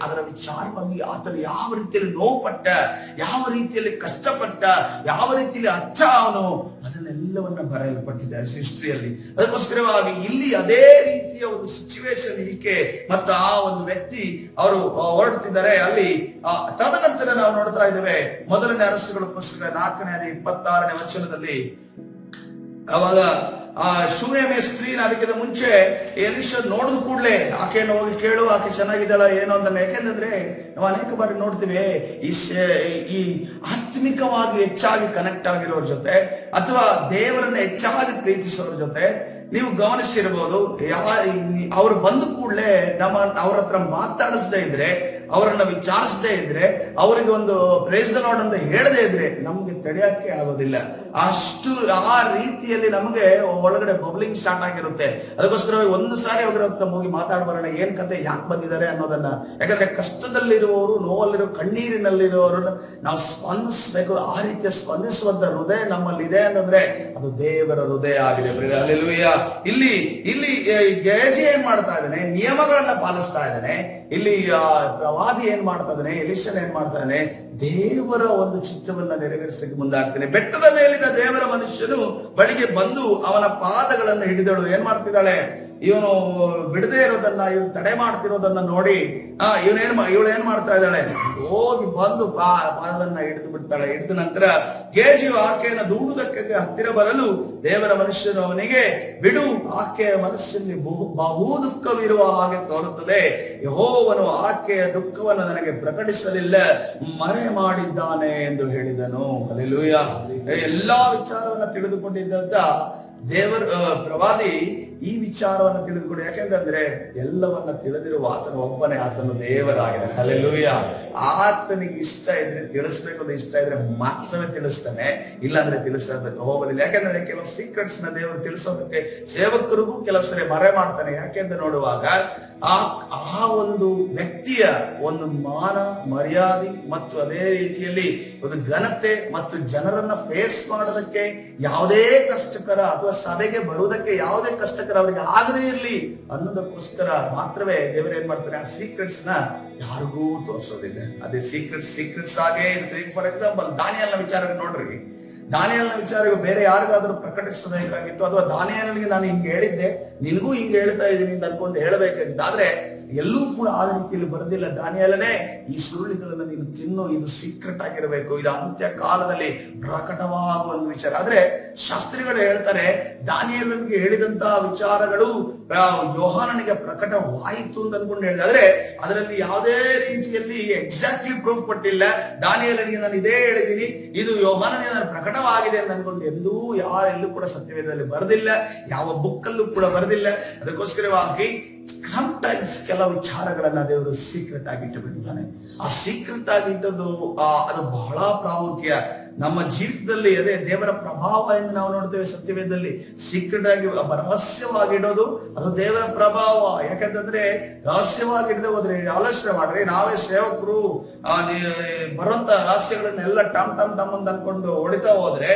Speaker 1: ಅದರ ವಿಚಾರವಾಗಿ ಆತನು ಯಾವ ರೀತಿಯಲ್ಲಿ ನೋವುಪಟ್ಟ, ಯಾವ ರೀತಿಯಲ್ಲಿ ಕಷ್ಟಪಟ್ಟ, ಯಾವ ರೀತಿಯಲ್ಲಿ ಅರ್ಥ ಅವನು ಅದನ್ನೆಲ್ಲವನ್ನ ಬರೆಯಲ್ಪಟ್ಟಿದೆ ಹಿಸ್ಟ್ರಿಯಲ್ಲಿ. ಅದಕ್ಕೋಸ್ಕರವಾಗಿ ಇಲ್ಲಿ ಅದೇ ರೀತಿಯ ಒಂದು ಸಿಚುವೇಶನ್ ಈಕೆ ಮತ್ತು ಆ ಒಂದು ವ್ಯಕ್ತಿ ಅವರು ಹೊರಡ್ತಿದ್ದಾರೆ. ಅಲ್ಲಿ ತದನಂತರ ನಾವು ನೋಡ್ತಾ ಇದ್ದೇವೆ ಮೊದಲನೇ ಅರಸುಗಳ ಪುಸ್ತಕ 4ನೇ 26ನೇ ವಚನದಲ್ಲಿ ಅವಾಗ ಆ ಶೂನ್ಯಮೇ ಸ್ತ್ರೀನ ಅದಕ್ಕಿಂತ ಮುಂಚೆ ಎಲಿಷಾ ನೋಡಿದ ಕೂಡಲೇ ಆಕೆಯನ್ನು ಹೋಗಿ ಕೇಳು, ಆಕೆ ಚೆನ್ನಾಗಿದ್ದಾಳ ಏನೋ ಅಂತ. ಯಾಕೆಂದ್ರೆ ನಾವು ಅನೇಕ ಬಾರಿ ನೋಡ್ತೀವಿ ಈ ಆತ್ಮಿಕವಾಗಿ ಹೆಚ್ಚಾಗಿ ಕನೆಕ್ಟ್ ಆಗಿರೋರ ಜೊತೆ ಅಥವಾ ದೇವರನ್ನ ಹೆಚ್ಚಾಗಿ ಪ್ರೀತಿಸೋರ ಜೊತೆ ನೀವು ಗಮನಿಸಿರ್ಬೋದು, ಅವ್ರು ಬಂದ ಕೂಡಲೇ ಅವ್ರ ಹತ್ರ ಮಾತಾಡಿಸದೇ ಇದ್ರೆ, ಅವರನ್ನ ವಿಚಾರಿಸದೇ ಇದ್ರೆ, ಅವರಿಗೆ ಒಂದು ಪ್ರೈಸ್ ದಿ ಲಾರ್ಡ್ ಅಂತ ಹೇಳದೇ ಇದ್ರೆ ನಮ್ಗೆ ತಡೆಯಕ್ಕೆ ಆಗೋದಿಲ್ಲ. ಅಷ್ಟು ಆ ರೀತಿಯಲ್ಲಿ ನಮಗೆ ಒಳಗಡೆ ಬಬ್ಲಿಂಗ್ ಸ್ಟಾರ್ಟ್ ಆಗಿರುತ್ತೆ. ಅದಕ್ಕೋಸ್ಕರ ಒಂದು ಸಾರಿ ಅವ್ರ ಹತ್ರ ಹೋಗಿ ಮಾತಾಡ್ಬರೋಣ, ಏನ್ ಕತೆ, ಯಾಕೆ ಬಂದಿದ್ದಾರೆ ಅನ್ನೋದನ್ನ. ಯಾಕಂದ್ರೆ ಕಷ್ಟದಲ್ಲಿರುವವರು, ನೋವಲ್ಲಿರೋ, ಕಣ್ಣೀರಿನಲ್ಲಿರುವವರನ್ನ ನಾವು ಸ್ಪಂದಿಸಬೇಕು. ಆ ರೀತಿಯ ಸ್ಪಂದಿಸುವಂತ ಹೃದಯ ನಮ್ಮಲ್ಲಿ ಇದೆ ಅಂತಂದ್ರೆ ಅದು ದೇವರ ಹೃದಯ ಆಗಿದೆ. ಹಲ್ಲೆಲೂಯಾ. ಇಲ್ಲಿ ಗೇಜಿ ಏನ್ ಮಾಡ್ತಾ ಇದ್ದಾನೆ, ನಿಯಮಗಳನ್ನ ಪಾಲಿಸ್ತಾ ಇದ್ದಾನೆ. ಇಲ್ಲಿ ಪ್ರವಾದಿ ಏನ್ ಮಾಡ್ತಾ ಇದ್ದಾನೆ, ಎಲಿಷನ್ ಏನ್ ಮಾಡ್ತಾ ಇದ್ದಾನೆ, ದೇವರ ಒಂದು ಚಿತ್ತವನ್ನ ನೆರವೇರಿಸಲಿಕ್ಕೆ ಮುಂದಾಗ್ತಾನೆ. ಬೆಟ್ಟದ ಮೇಲಿನ ದೇವರ ಮನುಷ್ಯನು ಬಳಿಗೆ ಬಂದು ಅವನ ಪಾದಗಳನ್ನು ಹಿಡಿದಳು. ಏನ್ ಮಾಡ್ತಿದ್ದಾಳೆ, ಇವನು ಬಿಡದೆ ಇರೋದನ್ನ, ಇವನು ತಡೆ ಮಾಡ್ತಿರೋದನ್ನ ನೋಡಿ ಇವಳು ಏನ್ ಮಾಡ್ತಾ ಇದ್ದಾಳೆ, ಹೋಗಿ ಬಂದು ಪಾದನ್ನ ಹಿಡಿದು ಬಿಡ್ತಾಳೆ. ಹಿಡಿದ ನಂತರ ಗೇಜಿಯು ಆಕೆಯನ್ನು ದೂಡುವುದಕ್ಕೆ ಹತ್ತಿರ ಬರಲು ದೇವರ ಮನುಷ್ಯನು ಅವನಿಗೆ, ಬಿಡು, ಆಕೆಯ ಮನಸ್ಸಿನಲ್ಲಿ ಬಹು ದುಃಖವಿರುವ ಹಾಗೆ ತೋರುತ್ತದೆ. ಯೆಹೋವನು ಆಕೆಯ ದುಃಖವನ್ನು ನನಗೆ ಪ್ರಕಟಿಸಲಿಲ್ಲ, ಮರೆ ಮಾಡಿದ್ದಾನೆ ಎಂದು ಹೇಳಿದನು. ಹಲ್ಲೆಲೂಯಾ. ಎಲ್ಲಾ ವಿಚಾರವನ್ನ ತಿಳಿದುಕೊಂಡಿದ್ದಂತ ದೇವರ ಪ್ರವಾದಿ ಈ ವಿಚಾರವನ್ನು ತಿಳಿದುಕೊಂಡು, ಯಾಕೆಂದ್ರೆ ಎಲ್ಲವನ್ನ ತಿಳಿದಿರುವ ಆತನು ಒಬ್ಬನೇ, ಆತನು ದೇವರಾಗಿದೆ. ಹಲ್ಲೆಲೂಯಾ. ಆತನಿಗೆ ಇಷ್ಟ ಇದ್ರೆ ತಿಳಿಸ್ಬೇಕು ಅಂತ ಇಷ್ಟ ಇದ್ರೆ ಮಾತ್ರವೇ ತಿಳಿಸ್ತಾನೆ, ಇಲ್ಲಾಂದ್ರೆ ತಿಳಿಸೋದಕ್ಕೆ ಹೋಗೋದಿಲ್ಲ. ಯಾಕೆಂದ್ರೆ ಕೆಲವು ಸೀಕ್ರೆಟ್ಸ್ ನ ದೇವರು ತಿಳಿಸೋದಕ್ಕೆ ಸೇವಕರಿಗೂ ಕೆಲವು ಸರಿ ಮರೆ ಮಾಡ್ತಾನೆ. ಯಾಕೆಂದ್ರೆ ನೋಡುವಾಗ ಆ ಒಂದು ವ್ಯಕ್ತಿಯ ಒಂದು ಮಾನ ಮರ್ಯಾದೆ ಮತ್ತು ಅದೇ ರೀತಿಯಲ್ಲಿ ಒಂದು ಘನತೆ ಮತ್ತು ಜನರನ್ನ ಫೇಸ್ ಮಾಡೋದಕ್ಕೆ ಯಾವುದೇ ಕಷ್ಟಕರ ಅಥವಾ ಸಭೆಗೆ ಬರುವುದಕ್ಕೆ ಯಾವುದೇ ಕಷ್ಟಕರ ಅವರಿಗೆ ಆಗದೇ ಇರಲಿ ಅನ್ನೋದಕ್ಕೋಸ್ಕರ ಮಾತ್ರವೇ ದೇವರು ಏನ್ ಮಾಡ್ತಾರೆ, ಆ ಸೀಕ್ರೆಟ್ಸ್ ನ ಯಾರಿಗೂ ತೋರಿಸೋದಿಲ್ಲ. ಅದೇ ಸೀಕ್ರೆಟ್ಸ್ ಆಗೇ ಇರ್ತದೆ. ಫಾರ್ ಎಕ್ಸಾಂಪಲ್ ದಾನಿಯೇಲನ ವಿಚಾರ ನೋಡ್ರಿ, ದಾನಿಯೇಲನ ವಿಚಾರ ಬೇರೆ ಯಾರಿಗಾದ್ರೂ ಪ್ರಕಟಿಸಬೇಕಾಗಿತ್ತು, ಅಥವಾ ದಾನಿಯೇಲನಿಗೆ ನಾನು ಹಿಂಗೆ ಹೇಳಿದ್ದೆ, ನಿನ್ಗೂ ಹಿಂಗೆ ಹೇಳ್ತಾ ಇದ್ದೀನಿ ಅಂತ ಅನ್ಕೊಂಡು ಹೇಳಬೇಕಾಗಿತ್ತು. ಆದ್ರೆ ಎಲ್ಲೂ ಕೂಡ ಆ ರೀತಿಯಲ್ಲಿ ಬರೆದಿಲ್ಲ. ದಾನಿಯೇಲನೇ, ಈ ಸುರುಳಿಗಳನ್ನು ನೀನು ತಿನ್ನು, ಇದು ಸೀಕ್ರೆಟ್ ಆಗಿರಬೇಕು, ಇದು ಅಂತ್ಯ ಕಾಲದಲ್ಲಿ ಪ್ರಕಟವಾಗುವ ಒಂದು ವಿಚಾರ. ಆದ್ರೆ ಶಾಸ್ತ್ರಿಗಳು ಹೇಳ್ತಾರೆ, ದಾನಿಯೇಲನಿಗೆ ಹೇಳಿದಂತ ವಿಚಾರಗಳು ಯೋಹಾನನಿಗೆ ಪ್ರಕಟವಾಯಿತು ಅಂತ ಅನ್ಕೊಂಡು ಹೇಳಿದೆ. ಆದ್ರೆ ಅದರಲ್ಲಿ ಯಾವುದೇ ರೀತಿಯಲ್ಲಿ ಎಕ್ಸಾಕ್ಟ್ಲಿ ಪ್ರೂಫ್ ಕೊಟ್ಟಿಲ್ಲ. ದಾನಿಯೇಲನಿಗೆ ನಾನು ಇದೇ ಹೇಳಿದ್ದೀನಿ, ಇದು ಯೋಹಾನನಿಗೆ ನಾನು ಪ್ರಕಟವಾಗಿದೆ ಅಂತ ಅನ್ಕೊಂಡು ಎಲ್ಲೂ ಕೂಡ ಸತ್ಯವೇದದಲ್ಲಿ ಬರೆದಿಲ್ಲ, ಯಾವ ಬುಕ್ ಅಲ್ಲೂ ಕೂಡ ಬರೆದಿಲ್ಲ. ಅದಕ್ಕೋಸ್ಕರವಾಗಿ ಸಮಟೈಮ್ಸ್ ಕೆಲವು ವಿಚಾರಗಳನ್ನ ದೇವರು ಸೀಕ್ರೆಟ್ ಆಗಿ ಇಟ್ಟು ಬಿಟ್ಟಿದ್ದಾನೆ. ಆ ಸೀಕ್ರೆಟ್ ಆಗಿಟ್ಟದ್ದು ಅದು ಬಹಳ ಪ್ರಾಮುಖ್ಯ. ನಮ್ಮ ಜೀವಿತದಲ್ಲಿ ಅದೇ ದೇವರ ಪ್ರಭಾವ ಎಂದು ನಾವು ನೋಡ್ತೇವೆ. ಸತ್ಯವೇದದಲ್ಲಿ ಸೀಕ್ರೆಟ್ ಆಗಿ ರಹಸ್ಯವಾಗಿ ಇಡೋದು ಅದು ದೇವರ ಪ್ರಭಾವ. ಯಾಕಂತಂದ್ರೆ ರಹಸ್ಯವಾಗಿ ಇಡದೆ ಹೋದ್ರೆ ಆಲೋಚನೆ ಮಾಡ್ರಿ, ನಾವೇ ಸೇವಕರು ಬರುವಂತ ರಹಸ್ಯಗಳನ್ನೆಲ್ಲ ಟಮ್ ಟಮ್ ಟಮ್ ಅಂತ ಅನ್ಕೊಂಡು ಹೊಡಿತಾ ಹೋದ್ರೆ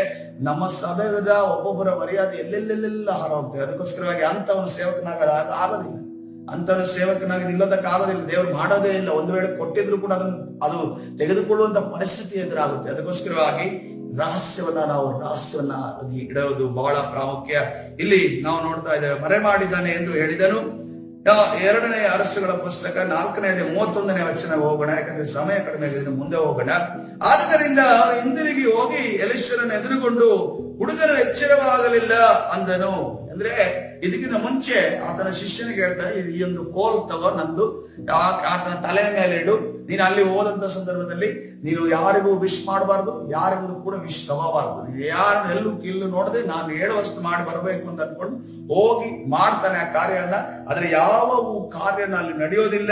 Speaker 1: ನಮ್ಮ ಸಭೆಯ ಒಬ್ಬೊಬ್ಬರ ಮರ್ಯಾದೆ ಎಲ್ಲೆಲ್ಲೆಲ್ಲ ಹಾರೋಗ್ತದೆ. ಅದಕ್ಕೋಸ್ಕರವಾಗಿ ಅಂತವನು ಸೇವಕನಾಗ ಆಗೋದಿಲ್ಲ, ಅಂತವನು ಸೇವಕನಾಗಿ ನಿಲ್ಲೋದಕ್ಕಾಗೋದಿಲ್ಲ. ದೇವರು ಮಾಡೋದೇ ಇಲ್ಲ. ಒಂದು ವೇಳೆ ಕೊಟ್ಟಿದ್ರು ಕೂಡ ಅದು ತೆಗೆದುಕೊಳ್ಳುವಂತ ಪರಿಸ್ಥಿತಿ ಎದುರಾಗುತ್ತೆ. ಅದಕ್ಕೋಸ್ಕರವಾಗಿ ರಹಸ್ಯವನ್ನ ಇಡೋದು ಬಹಳ ಪ್ರಾಮುಖ್ಯ. ಇಲ್ಲಿ ನಾವು ನೋಡ್ತಾ ಇದ್ದೇವೆ, ಮರೆ ಮಾಡಿದ್ದಾನೆ ಎಂದು ಹೇಳಿದನು. 2ನೇ ಅರಸುಗಳ ಪುಸ್ತಕ 4ನೇ 31ನೇ ವಚನ ಹೋಗೋಣ, ಯಾಕಂದ್ರೆ ಸಮಯ ಕಡಿಮೆ ಆಗಿದೆ, ಮುಂದೆ ಹೋಗೋಣ. ಆದ್ದರಿಂದ ಹಿಂದಿರುಗಿ ಹೋಗಿ ಎಲೀಷನನ್ನು ಎದುರುಗೊಂಡು ಹುಡುಗನು ಎಚ್ಚರವಾಗಲಿಲ್ಲ ಅಂದನು. ಅಂದ್ರೆ ಇದಕ್ಕಿಂತ ಮುಂಚೆ ಆತನ ಶಿಷ್ಯನಿಗೆ ಹೇಳ್ತಾರೆ, ಈ ಒಂದು ಕೋಲ್ ತಗೋ, ನಂದು ಆತನ ತಲೆಯ ಮೇಲೆ ಇಡು. ನೀನು ಅಲ್ಲಿ ಹೋದಂತ ಸಂದರ್ಭದಲ್ಲಿ ನೀನು ಯಾರಿಗೂ ವಿಶ್ ಮಾಡಬಾರ್ದು, ಯಾರಿಗೂ ಕೂಡ ವಿಶ್ ತಗೋಬಾರ್ದು. ಯಾರು ಎಲ್ಲೂ ಕಿಲ್ಲು ನೋಡದೆ ನಾನು ಹೇಳುವಷ್ಟು ಮಾಡಿ ಬರ್ಬೇಕು ಅಂತ ಅನ್ಕೊಂಡು ಹೋಗಿ ಮಾಡ್ತಾನೆ ಆ ಕಾರ್ಯನ. ಆದ್ರೆ ಯಾವ ಕಾರ್ಯನ ಅಲ್ಲಿ ನಡೆಯೋದಿಲ್ಲ.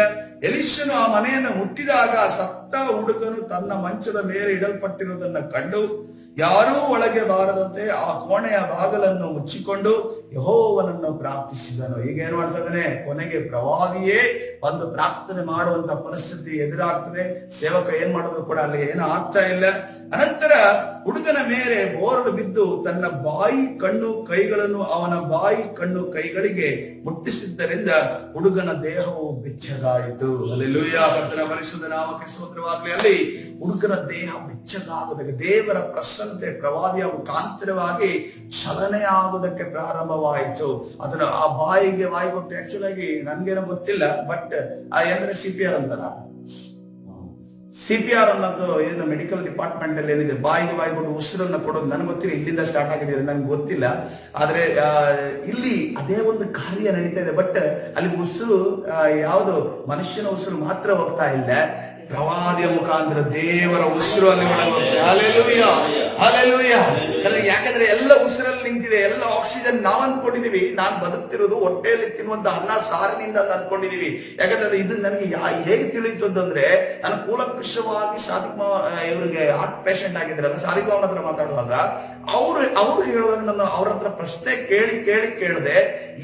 Speaker 1: ಎಲೀಷನು ಆ ಮನೆಯನ್ನು ಮುಟ್ಟಿದಾಗ ಸತ್ತ ಹುಡುಗನು ತನ್ನ ಮಂಚದ ಮೇಲೆ ಇಡಲ್ಪಟ್ಟಿರುವುದನ್ನು ಕಂಡು ಯಾರೂ ಒಳಗೆ ಬಾರದಂತೆ ಆ ಕೋಣೆಯ ಬಾಗಲನ್ನು ಮುಚ್ಚಿಕೊಂಡು ಯೆಹೋವನನ್ನು ಪ್ರಾರ್ಥಿಸಿದನು. ಈಗ ಏನ್ ಮಾಡ್ತಿದ್ದಾನೆ, ಕೊನೆಗೆ ಪ್ರವಾದಿಯೇ ಒಂದು ಪ್ರಾರ್ಥನೆ ಮಾಡುವಂತ ಪರಿಸ್ಥಿತಿ ಎದುರಾಗ್ತದೆ. ಸೇವಕ ಏನ್ ಮಾಡಿದ್ರು ಕೂಡ ಅಲ್ಲಿ ಏನೂ ಆಗ್ತಾ ಇಲ್ಲ. ಅನಂತರ ಹುಡುಗನ ಮೇಲೆ ಬೋರಲು ಬಿದ್ದು ತನ್ನ ಬಾಯಿ ಕಣ್ಣು ಕೈಗಳನ್ನು ಅವನ ಬಾಯಿ ಕಣ್ಣು ಕೈಗಳಿಗೆ ಮುಟ್ಟಿಸಿದ್ದರಿಂದ ಹುಡುಗನ ದೇಹವು ಬೆಚ್ಚಗಾಯಿತು. ಹಲ್ಲೆಲೂಯಾ, ಕರ್ತನ ಪರಿಶುದ್ಧ ನಾಮಕ್ಕೆ ಸ್ತೋತ್ರವಾಗಲಿ. ಅಲ್ಲಿ ಹುಡುಗನ ದೇಹ ಬೆಚ್ಚಗಾಗುವುದಕ್ಕೆ ದೇವರ ಪ್ರಸನ್ನತೆ ಪ್ರವಾದಿಯ ಮುಖಾಂತರವಾಗಿ ಚಲನೆ ಆಗುವುದಕ್ಕೆ ಪ್ರಾರಂಭವಾಯಿತು. ಅದನ್ನ ಆ ಬಾಯಿಗೆ ಬಾಯಿ ಕೊಟ್ಟು, ಆಕ್ಚುಲ್ ಆಗಿ ನನ್ಗೇನೋ ಗೊತ್ತಿಲ್ಲ, ಬಟ್ ಅಂದ್ರೆ CPR ಅಂತಾರ, CPR ಅನ್ನೋದು ಏನು ಮೆಡಿಕಲ್ ಡಿಪಾರ್ಟ್ಮೆಂಟ್ ಅಲ್ಲಿ ಏನಿದೆ, ಬಾಯಿಗೆ ಬಾಯಿ ಕೊಟ್ಟು ಉಸಿರನ್ನ ಕೊಡೋದು ನನಗೆ ಗೊತ್ತಿಲ್ಲ, ಇಲ್ಲಿಂದ ಸ್ಟಾರ್ಟ್ ಆಗಿದೆ ನಂಗೆ ಗೊತ್ತಿಲ್ಲ. ಆದ್ರೆ ಇಲ್ಲಿ ಅದೇ ಒಂದು ಕಾರ್ಯ ನಡೀತಾ ಇದೆ. ಬಟ್ ಅಲ್ಲಿ ಉಸಿರು ಯಾವುದು ಮನುಷ್ಯನ ಉಸಿರು ಮಾತ್ರ ಹೋಗ್ತಾ ಇಲ್ಲ, ಪ್ರವಾದಿಯ ಮುಖಾಂತರ ದೇವರ ಉಸಿರು ಅಲ್ಲಿ ಒಳಗೆ ಹೋಗ್ತದೆ. Hallelujah, hallelujah. ಯಾಕಂದ್ರೆ ಎಲ್ಲ ಉಸಿರಲ್ಲಿ ನಿಂತಿದೆ, ಎಲ್ಲ ಆಕ್ಸಿಜನ್ ನಾವ್ ಅಂದ್ಕೊಂಡಿದೀವಿ. ನಾನ್ ಬದುಕ್ತಿರೋದು ಹೊಟ್ಟೆಯಲ್ಲಿ ತಿನ್ನುವಂತ ಅನ್ನ ಸಾರಿನಿಂದ ಅಂದ್ಕೊಂಡಿದೀವಿ. ಯಾಕಂದ್ರೆ ಇದು ನನಗೆ ಹೇಗೆ ತಿಳಿಯಿತು ಅಂತಂದ್ರೆ, ನಾನು ಕೂಲಂಕಷವಾಗಿ ಇವರಿಗೆ ಹಾರ್ಟ್ ಪೇಷಂಟ್ ಆಗಿದ್ರಲ್ಲ, ಸಾದಿಕ್ ಅವನ ಹತ್ರ ಮಾತಾಡುವಾಗ ಅವ್ರು ಹೇಳುವಾಗ ನಾನು ಅವ್ರ ಹತ್ರ ಪ್ರಶ್ನೆ ಕೇಳದೆ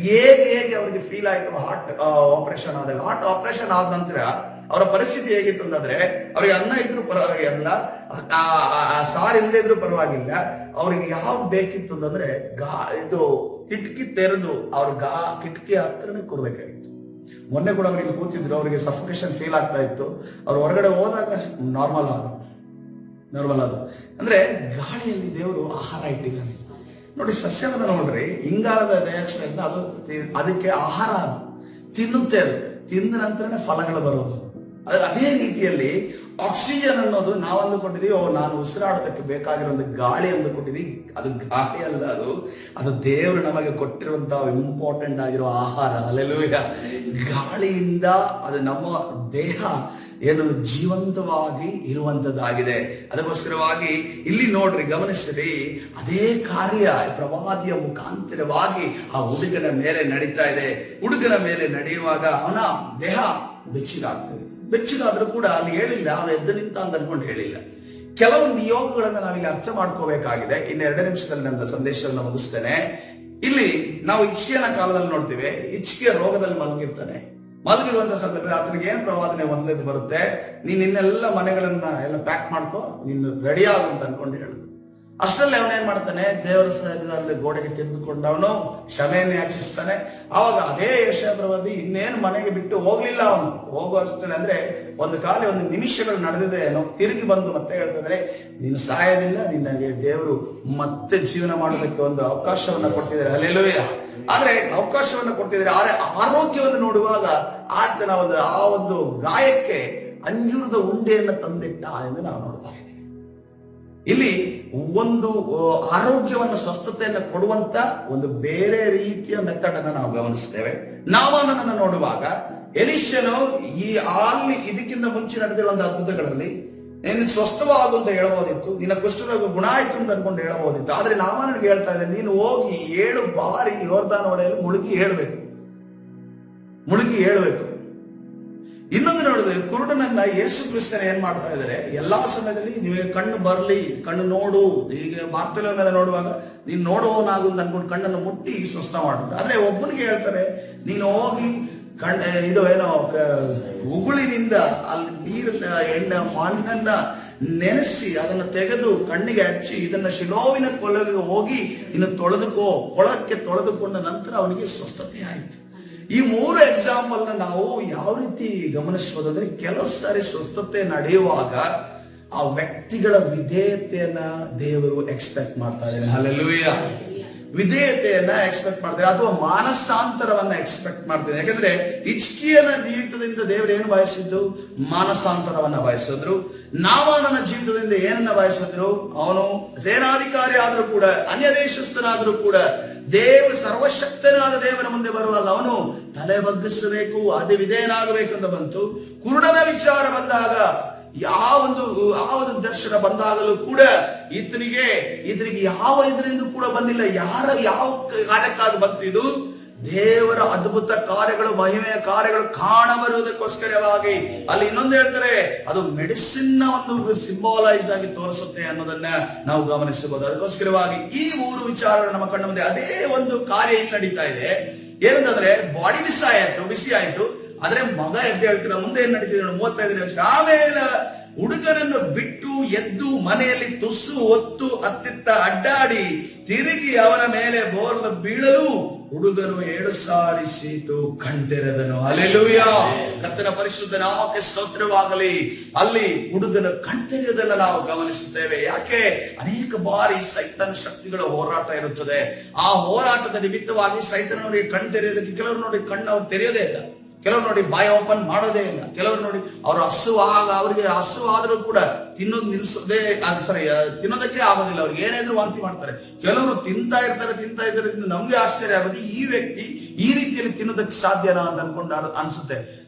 Speaker 1: ಹೇಗೆ ಅವ್ರಿಗೆ ಫೀಲ್ ಆಯ್ತು ಹಾರ್ಟ್ ಆಪರೇಷನ್ ಆದಾಗ. ಹಾರ್ಟ್ ಆಪರೇಷನ್ ಆದ ನಂತರ ಅವರ ಪರಿಸ್ಥಿತಿ ಹೇಗಿತ್ತು ಅಂತಂದ್ರೆ, ಅವ್ರಿಗೆ ಅನ್ನ ಇದ್ರು ಪರವಾಗಿಲ್ಲ, ಸಾರು ಇಲ್ಲದೆ ಇದ್ರು ಪರವಾಗಿಲ್ಲ, ಅವ್ರಿಗೆ ಯಾವ್ದು ಬೇಕಿತ್ತು ಅಂತಂದ್ರೆ ಇದು ಕಿಟಕಿ ತೆರೆದು ಅವ್ರ ಕಿಟಕಿ ಹತ್ರನೇ ಕೂರ್ಬೇಕಾಗಿತ್ತು. ಮೊನ್ನೆ ಕೂಡ ಅವ್ರಿಗೆ ಕೂತಿದ್ರು, ಅವರಿಗೆ ಸಫೋಕೇಶನ್ ಫೀಲ್ ಆಗ್ತಾ ಇತ್ತು. ಅವ್ರು ಹೊರಗಡೆ ಹೋದಾಗ ನಾರ್ಮಲ್ ಅದು ಅಂದ್ರೆ ಗಾಳಿಯಲ್ಲಿ ದೇವರು ಆಹಾರ ಇಟ್ಟಿದ್ದಾನೆ ನೋಡಿ. ಸಸ್ಯವನ್ನ ನೋಡ್ರಿ, ಇಂಗಾಲದ ಡೈಆಕ್ಸೈಡ್ ಅದು ಅದಕ್ಕೆ ಆಹಾರ, ಅದು ತಿನ್ನುತ್ತೆ. ಅದು ತಿಂದ ನಂತರನೇ ಫಲಗಳು ಬರೋದು. ಅದೇ ರೀತಿಯಲ್ಲಿ ಆಕ್ಸಿಜನ್ ಅನ್ನೋದು ನಾವು ಅಂದುಕೊಂಡಿದೀವಿ, ನಾನು ಉಸಿರಾಡೋದಕ್ಕೆ ಬೇಕಾಗಿರೋ ಗಾಳಿ ಅಂದುಕೊಂಡಿದೀವಿ. ಅದು ಗಾಳಿ ಅಲ್ಲ, ಅದು ದೇವರು ನಮಗೆ ಕೊಟ್ಟಿರುವಂತಹ ಇಂಪಾರ್ಟೆಂಟ್ ಆಗಿರೋ ಆಹಾರ. ಹಲ್ಲೆಲೂಯಾ. ಗಾಳಿಯಿಂದ ಅದು ನಮ್ಮ ದೇಹ ಏನು ಜೀವಂತವಾಗಿ ಇರುವಂತದ್ದಾಗಿದೆ. ಅದಕ್ಕೋಸ್ಕರವಾಗಿ ಇಲ್ಲಿ ನೋಡ್ರಿ, ಗಮನಿಸಿರಿ, ಅದೇ ಕಾರ್ಯ ಪ್ರವಾದಿಯ ಮುಖಾಂತರವಾಗಿ ಆ ಹುಡುಗನ ಮೇಲೆ ನಡೀತಾ ಇದೆ. ಹುಡುಗನ ಮೇಲೆ ನಡೆಯುವಾಗ ಅವನ ದೇಹ ಬೆಚ್ಚಗಾದ್ರೂ ಕೂಡ ಅಲ್ಲಿ ಹೇಳಿಲ್ಲ ಅವನು ಎದ್ದು ನಿಂತ ಅಂತ ಅನ್ಕೊಂಡು ಹೇಳಿಲ್ಲ. ಕೆಲವು ನಿಯೋಗಗಳನ್ನ ನಾವಿಲ್ಲಿ ಅರ್ಥ ಮಾಡ್ಕೋಬೇಕಾಗಿದೆ. ಇನ್ನು 2 ನಿಮಿಷದಲ್ಲಿ ನನ್ನ ಸಂದೇಶವನ್ನು ಮುಗಿಸ್ತೇನೆ. ಇಲ್ಲಿ ನಾವು ಹಿಚ್ಕಿಯನ ಕಾಲದಲ್ಲಿ ನೋಡ್ತೀವಿ, ಹಿಚ್ಕಿಯ ರೋಗದಲ್ಲಿ ಮಲಗಿರುವಂತ ಸಂದರ್ಭದಲ್ಲಿ ಆತನಿಗೆ ಏನ್ ಪ್ರವಾದನೆ ಮೊದಲೇದು ಬರುತ್ತೆ, ನೀನ್ ನಿನ್ನೆಲ್ಲ ಮನೆಗಳನ್ನ ಎಲ್ಲ ಪ್ಯಾಕ್ ಮಾಡ್ಕೋ, ನೀನು ರೆಡಿ ಆಗು ಅಂತ ಅನ್ಕೊಂಡು ಹೇಳಿದ್ರು. ಅಷ್ಟರಲ್ಲಿ ಅವನೇನ್ ಮಾಡ್ತಾನೆ, ದೇವರ ಸನ್ನಿಧಿಯಲ್ಲಿ ಗೋಡೆಗೆ ತೆಗೆದುಕೊಂಡು ಅವನು ಕ್ಷಮೆಯನ್ನು ಯಾಚಿಸ್ತಾನೆ. ಆವಾಗ ಅದೇ ಯೆಶಾಯ ಪ್ರವಾದಿ ಇನ್ನೇನು ಮನೆಗೆ ಬಿಟ್ಟು ಹೋಗ್ಲಿಲ್ಲ. ಅವನು ಹೋಗುವಷ್ಟೇ ಅಂದ್ರೆ ಒಂದು ನಿಮಿಷಗಳು ನಡೆದಿದೆ ಏನೋ, ತಿರುಗಿ ಬಂದು ಮತ್ತೆ ಹೇಳ್ತಂದ್ರೆ, ನೀನು ಸಾಯೋದಿಲ್ಲ, ನಿನಗೆ ದೇವರು ಮತ್ತೆ ಜೀವನ ಮಾಡೋದಕ್ಕೆ ಒಂದು ಅವಕಾಶವನ್ನ ಕೊಟ್ಟಿದ್ದಾರೆ. ಹಲ್ಲೆಲೂಯಾ. ಆದ್ರೆ ಅವಕಾಶವನ್ನ ಕೊಟ್ಟಿದ್ದಾರೆ, ಆದ್ರೆ ಆರೋಗ್ಯವನ್ನು ನೋಡುವಾಗ ಆತನ ಆ ಒಂದು ಗಾಯಕ್ಕೆ ಅಂಜೂರದ ಉಂಡೆಯನ್ನು ತಂದಿಟ್ಟ ಎಂದು ನಾವು ನೋಡ್ತಾ ಇದ್ದೀವಿ. ಇಲ್ಲಿ ಒಂದು ಆರೋಗ್ಯವನ್ನು ಸ್ವಸ್ಥತೆಯನ್ನು ಕೊಡುವಂತ ಒಂದು ಬೇರೆ ರೀತಿಯ ಮೆಥಡ್ ಅನ್ನು ನಾವು ಗಮನಿಸ್ತೇವೆ. ನಾಮಾನನನ್ನು ನೋಡುವಾಗ ಎಲೀಷನು ಅಲ್ಲಿ ಇದಕ್ಕಿಂತ ಮುಂಚೆ ನಡೆದಿರುವಂತಹ ಅದ್ಭುತಗಳಲ್ಲಿ ನೀನು ಸ್ವಸ್ಥವಾಗು ಅಂತ ಹೇಳಬಹುದಿತ್ತು, ನಿನ್ನ ಕುಷ್ಠರೋಗ ಗುಣ ಆಯ್ತು ಅಂತ ಅನ್ಕೊಂಡು ಹೇಳಬಹುದಿತ್ತು. ಆದ್ರೆ ನಾಮಾನನಿಗೆ ಹೇಳ್ತಾ ಇದ್ದೆ, ನೀನು ಹೋಗಿ 7 ಬಾರಿ ಯೋರ್ದಾನ್ ಹೊಳೆಯಲ್ಲಿ ಮುಳುಗಿ ಹೇಳ್ಬೇಕು.
Speaker 2: ಇನ್ನೊಂದು ನೋಡಿದ್ರೆ ಕುರುಡನನ್ನ ಯೇಸು ಕ್ರಿಸ್ತನ ಏನ್ ಮಾಡ್ತಾ ಇದ್ದಾರೆ, ಎಲ್ಲಾ ಸಮಯದಲ್ಲಿ ನಿಮಗೆ ಕಣ್ಣು ಬರ್ಲಿ, ಕಣ್ಣು ನೋಡು, ಈಗ ಬಾರ್ತಲೋನೆಲ್ಲ ನೋಡುವಾಗ ನೀನು ನೋಡುವವನಾಗು ಅನ್ಕೊಂಡು ಕಣ್ಣನ್ನು ಮುಟ್ಟಿ ಸ್ವಸ್ಥ ಮಾಡಿದ್ರು. ಆದ್ರೆ ಒಬ್ಬನಿಗೆ ಹೇಳ್ತಾರೆ, ನೀನು ಹೋಗಿ ಇದು ಏನೋ ಉಗುಳಿನಿಂದ ಅಲ್ಲಿ ನೀರನ್ನ ಎಣ್ಣೆ ಮಣ್ಣನ್ನ ನೆನೆಸಿ ಅದನ್ನ ತೆಗೆದು ಕಣ್ಣಿಗೆ ಹಚ್ಚಿ ಇದನ್ನ ಶಿಲೋವಿನ ಕೊಳಗೆ ಹೋಗಿ ಇನ್ನು ತೊಳೆದುಕೋ, ಕೊಳಕ್ಕೆ ತೊಳೆದುಕೊಂಡ ನಂತರ ಅವನಿಗೆ ಸ್ವಸ್ಥತೆ ಆಯಿತು. ಈ 3 ಎಕ್ಸಾಂಪಲ್ ನಾವು ಯಾವ ರೀತಿ ಗಮನಿಸಬಹುದು ಅಂದ್ರೆ, ಕೆಲವು ಸಾರಿ ಸ್ವಸ್ಥತೆ ನಡೆಯುವಾಗ ಆ ವ್ಯಕ್ತಿಗಳ ವಿಧೇಯತೆಯನ್ನ ದೇವರು ಎಕ್ಸ್ಪೆಕ್ಟ್ ಮಾಡ್ತಾ ಇದ್ದಾರೆ. ಹಲ್ಲೆಲೂಯಾ. ವಿಧೇಯತೆಯನ್ನ ಎಕ್ಸ್ಪೆಕ್ಟ್ ಮಾಡ್ತಾರೆ, ಅಥವಾ ಮಾನಸಾಂತರವನ್ನ ಎಕ್ಸ್ಪೆಕ್ಟ್ ಮಾಡ್ತಾರೆ. ಯಾಕಂದ್ರೆ ಹಿಜ್ಕೀಯನ ಜೀವಿತದಿಂದ ದೇವರು ಏನು ಬಯಸಿದ್ದು? ಮಾನಸಾಂತರವನ್ನ ಬಯಸಿದ್ರು. ನಾಮಾನನ ಜೀವಿತದಿಂದ ಏನನ್ನ ಬಯಸಿದ್ರು? ಅವನು ಸೇನಾಧಿಕಾರಿ ಆದ್ರೂ ಕೂಡ, ಅನ್ಯ ದೇಶಸ್ಥನಾದ್ರೂ ಕೂಡ, ಸರ್ವಶಕ್ತನಾದ ದೇವರ ಮುಂದೆ ಬರುವಾಗ ಅವನು ತಲೆ ಬಗ್ಗಿಸಬೇಕು, ಅದೇ ವಿಧೇಯನಾಗಬೇಕು ಅಂತ ಬಂತು. ಕುರುಡನ ವಿಚಾರ ಬಂದಾಗ, ಯಾವೊಂದು ದರ್ಶನ ಬಂದಾಗಲೂ ಕೂಡ ಈತನಿಗೆ ಯಾವ ಇದರಿಂದ ಕೂಡ ಬಂದಿಲ್ಲ. ಯಾವ ಕಾರ್ಯಕ್ಕಾಗಿ ಬಂತಿದ್ದು? ದೇವರ ಅದ್ಭುತ ಕಾರ್ಯಗಳು, ಮಹಿಮೆಯ ಕಾರ್ಯಗಳು ಕಾಣಬರುವುದಕ್ಕೋಸ್ಕರವಾಗಿ. ಅಲ್ಲಿ ಇನ್ನೊಂದು ಹೇಳ್ತಾರೆ, ಅದು ಮೆಡಿಸಿನ್ ನ ಒಂದು ಸಿಂಬಲೈಸ್ ಆಗಿ ತೋರಿಸುತ್ತೆ ಅನ್ನೋದನ್ನ ನಾವು ಗಮನಿಸಬಹುದು. ಅದಕ್ಕೋಸ್ಕರವಾಗಿ ಈ 3 ವಿಚಾರಗಳು ನಮ್ಮ ಕಣ್ಣ ಮುಂದೆ ಅದೇ ಒಂದು ಕಾರ್ಯ ಇಲ್ಲಿ ನಡೀತಾ ಇದೆ. ಏನಂತಂದ್ರೆ, ಬಾಡಿ ಬಿಸಿ ಆಯ್ತು, ಆದ್ರೆ ಮಗ ಎದ್ದು ಹೇಳ್ತೀರ. ಮುಂದೆ ಏನ್ ನಡೀತಿದೆ 35ನೇ ವರ್ಷ. ಆಮೇಲೆ ಹುಡುಗನನ್ನು ಬಿಟ್ಟು ಎದ್ದು ಮನೆಯಲ್ಲಿ ತುಸು ಹೊತ್ತು ಅತ್ತಿತ್ತ ಅಡ್ಡಾಡಿ ತಿರುಗಿ ಅವನ ಮೇಲೆ ಬೋರ್ಲ ಬೀಳಲು ಹುಡುಗನು 7 ಸಾರಿ ಸೀತು ಕಣ್ತೆರೆದನು. ಹಲ್ಲೆಲೂಯಾ. ಕರ್ತನ ಪರಿಶುದ್ಧ ನಾಮಕ್ಕೆ ಸ್ತೋತ್ರವಾಗಲಿ. ಅಲ್ಲಿ ಹುಡುಗನ ಕಣ್ತೆರೆದನ್ನ ನಾವು ಗಮನಿಸುತ್ತೇವೆ. ಯಾಕೆ? ಅನೇಕ ಬಾರಿ ಸೈತನ ಶಕ್ತಿಗಳ ಹೋರಾಟ ಇರುತ್ತದೆ. ಆ ಹೋರಾಟದ ನಿಮಿತ್ತವಾಗಿ ಸೈತನವರಿಗೆ ಕಣ್ತೆರೆಯೋದಕ್ಕೆ, ಕೆಲವರು ನೋಡಿ ಕಣ್ಣು ಅವ್ರು ತೆರೆಯೋದೇ ಇಲ್ಲ, ಕೆಲವರು ನೋಡಿ ಬಾಯಿ ಓಪನ್ ಮಾಡೋದೇ ಇಲ್ಲ, ಕೆಲವರು ನೋಡಿ ಅವ್ರ ಅವರಿಗೆ ಹಸು ಆದ್ರೂ ಕೂಡ ತಿನ್ನೋದು ನಿಲ್ಸೋದೇ ತಿನ್ನೋದಕ್ಕೆ ಆಗೋದಿಲ್ಲ, ಅವ್ರಿಗೆ ಏನಾದ್ರೂ ವಾಂತಿ ಮಾಡ್ತಾರೆ. ಕೆಲವರು ತಿಂತಾ ಇರ್ತಾರೆ. ನಮ್ಗೆ ಆಶ್ಚರ್ಯ ಆಗೋದು, ಈ ವ್ಯಕ್ತಿ ಈ ರೀತಿಯಲ್ಲಿ ತಿನ್ನೋದಕ್ಕೆ ಸಾಧ್ಯನಾ ಅಂತ ಅನ್ಕೊಂಡು ಅನ್ಸುತ್ತೆ.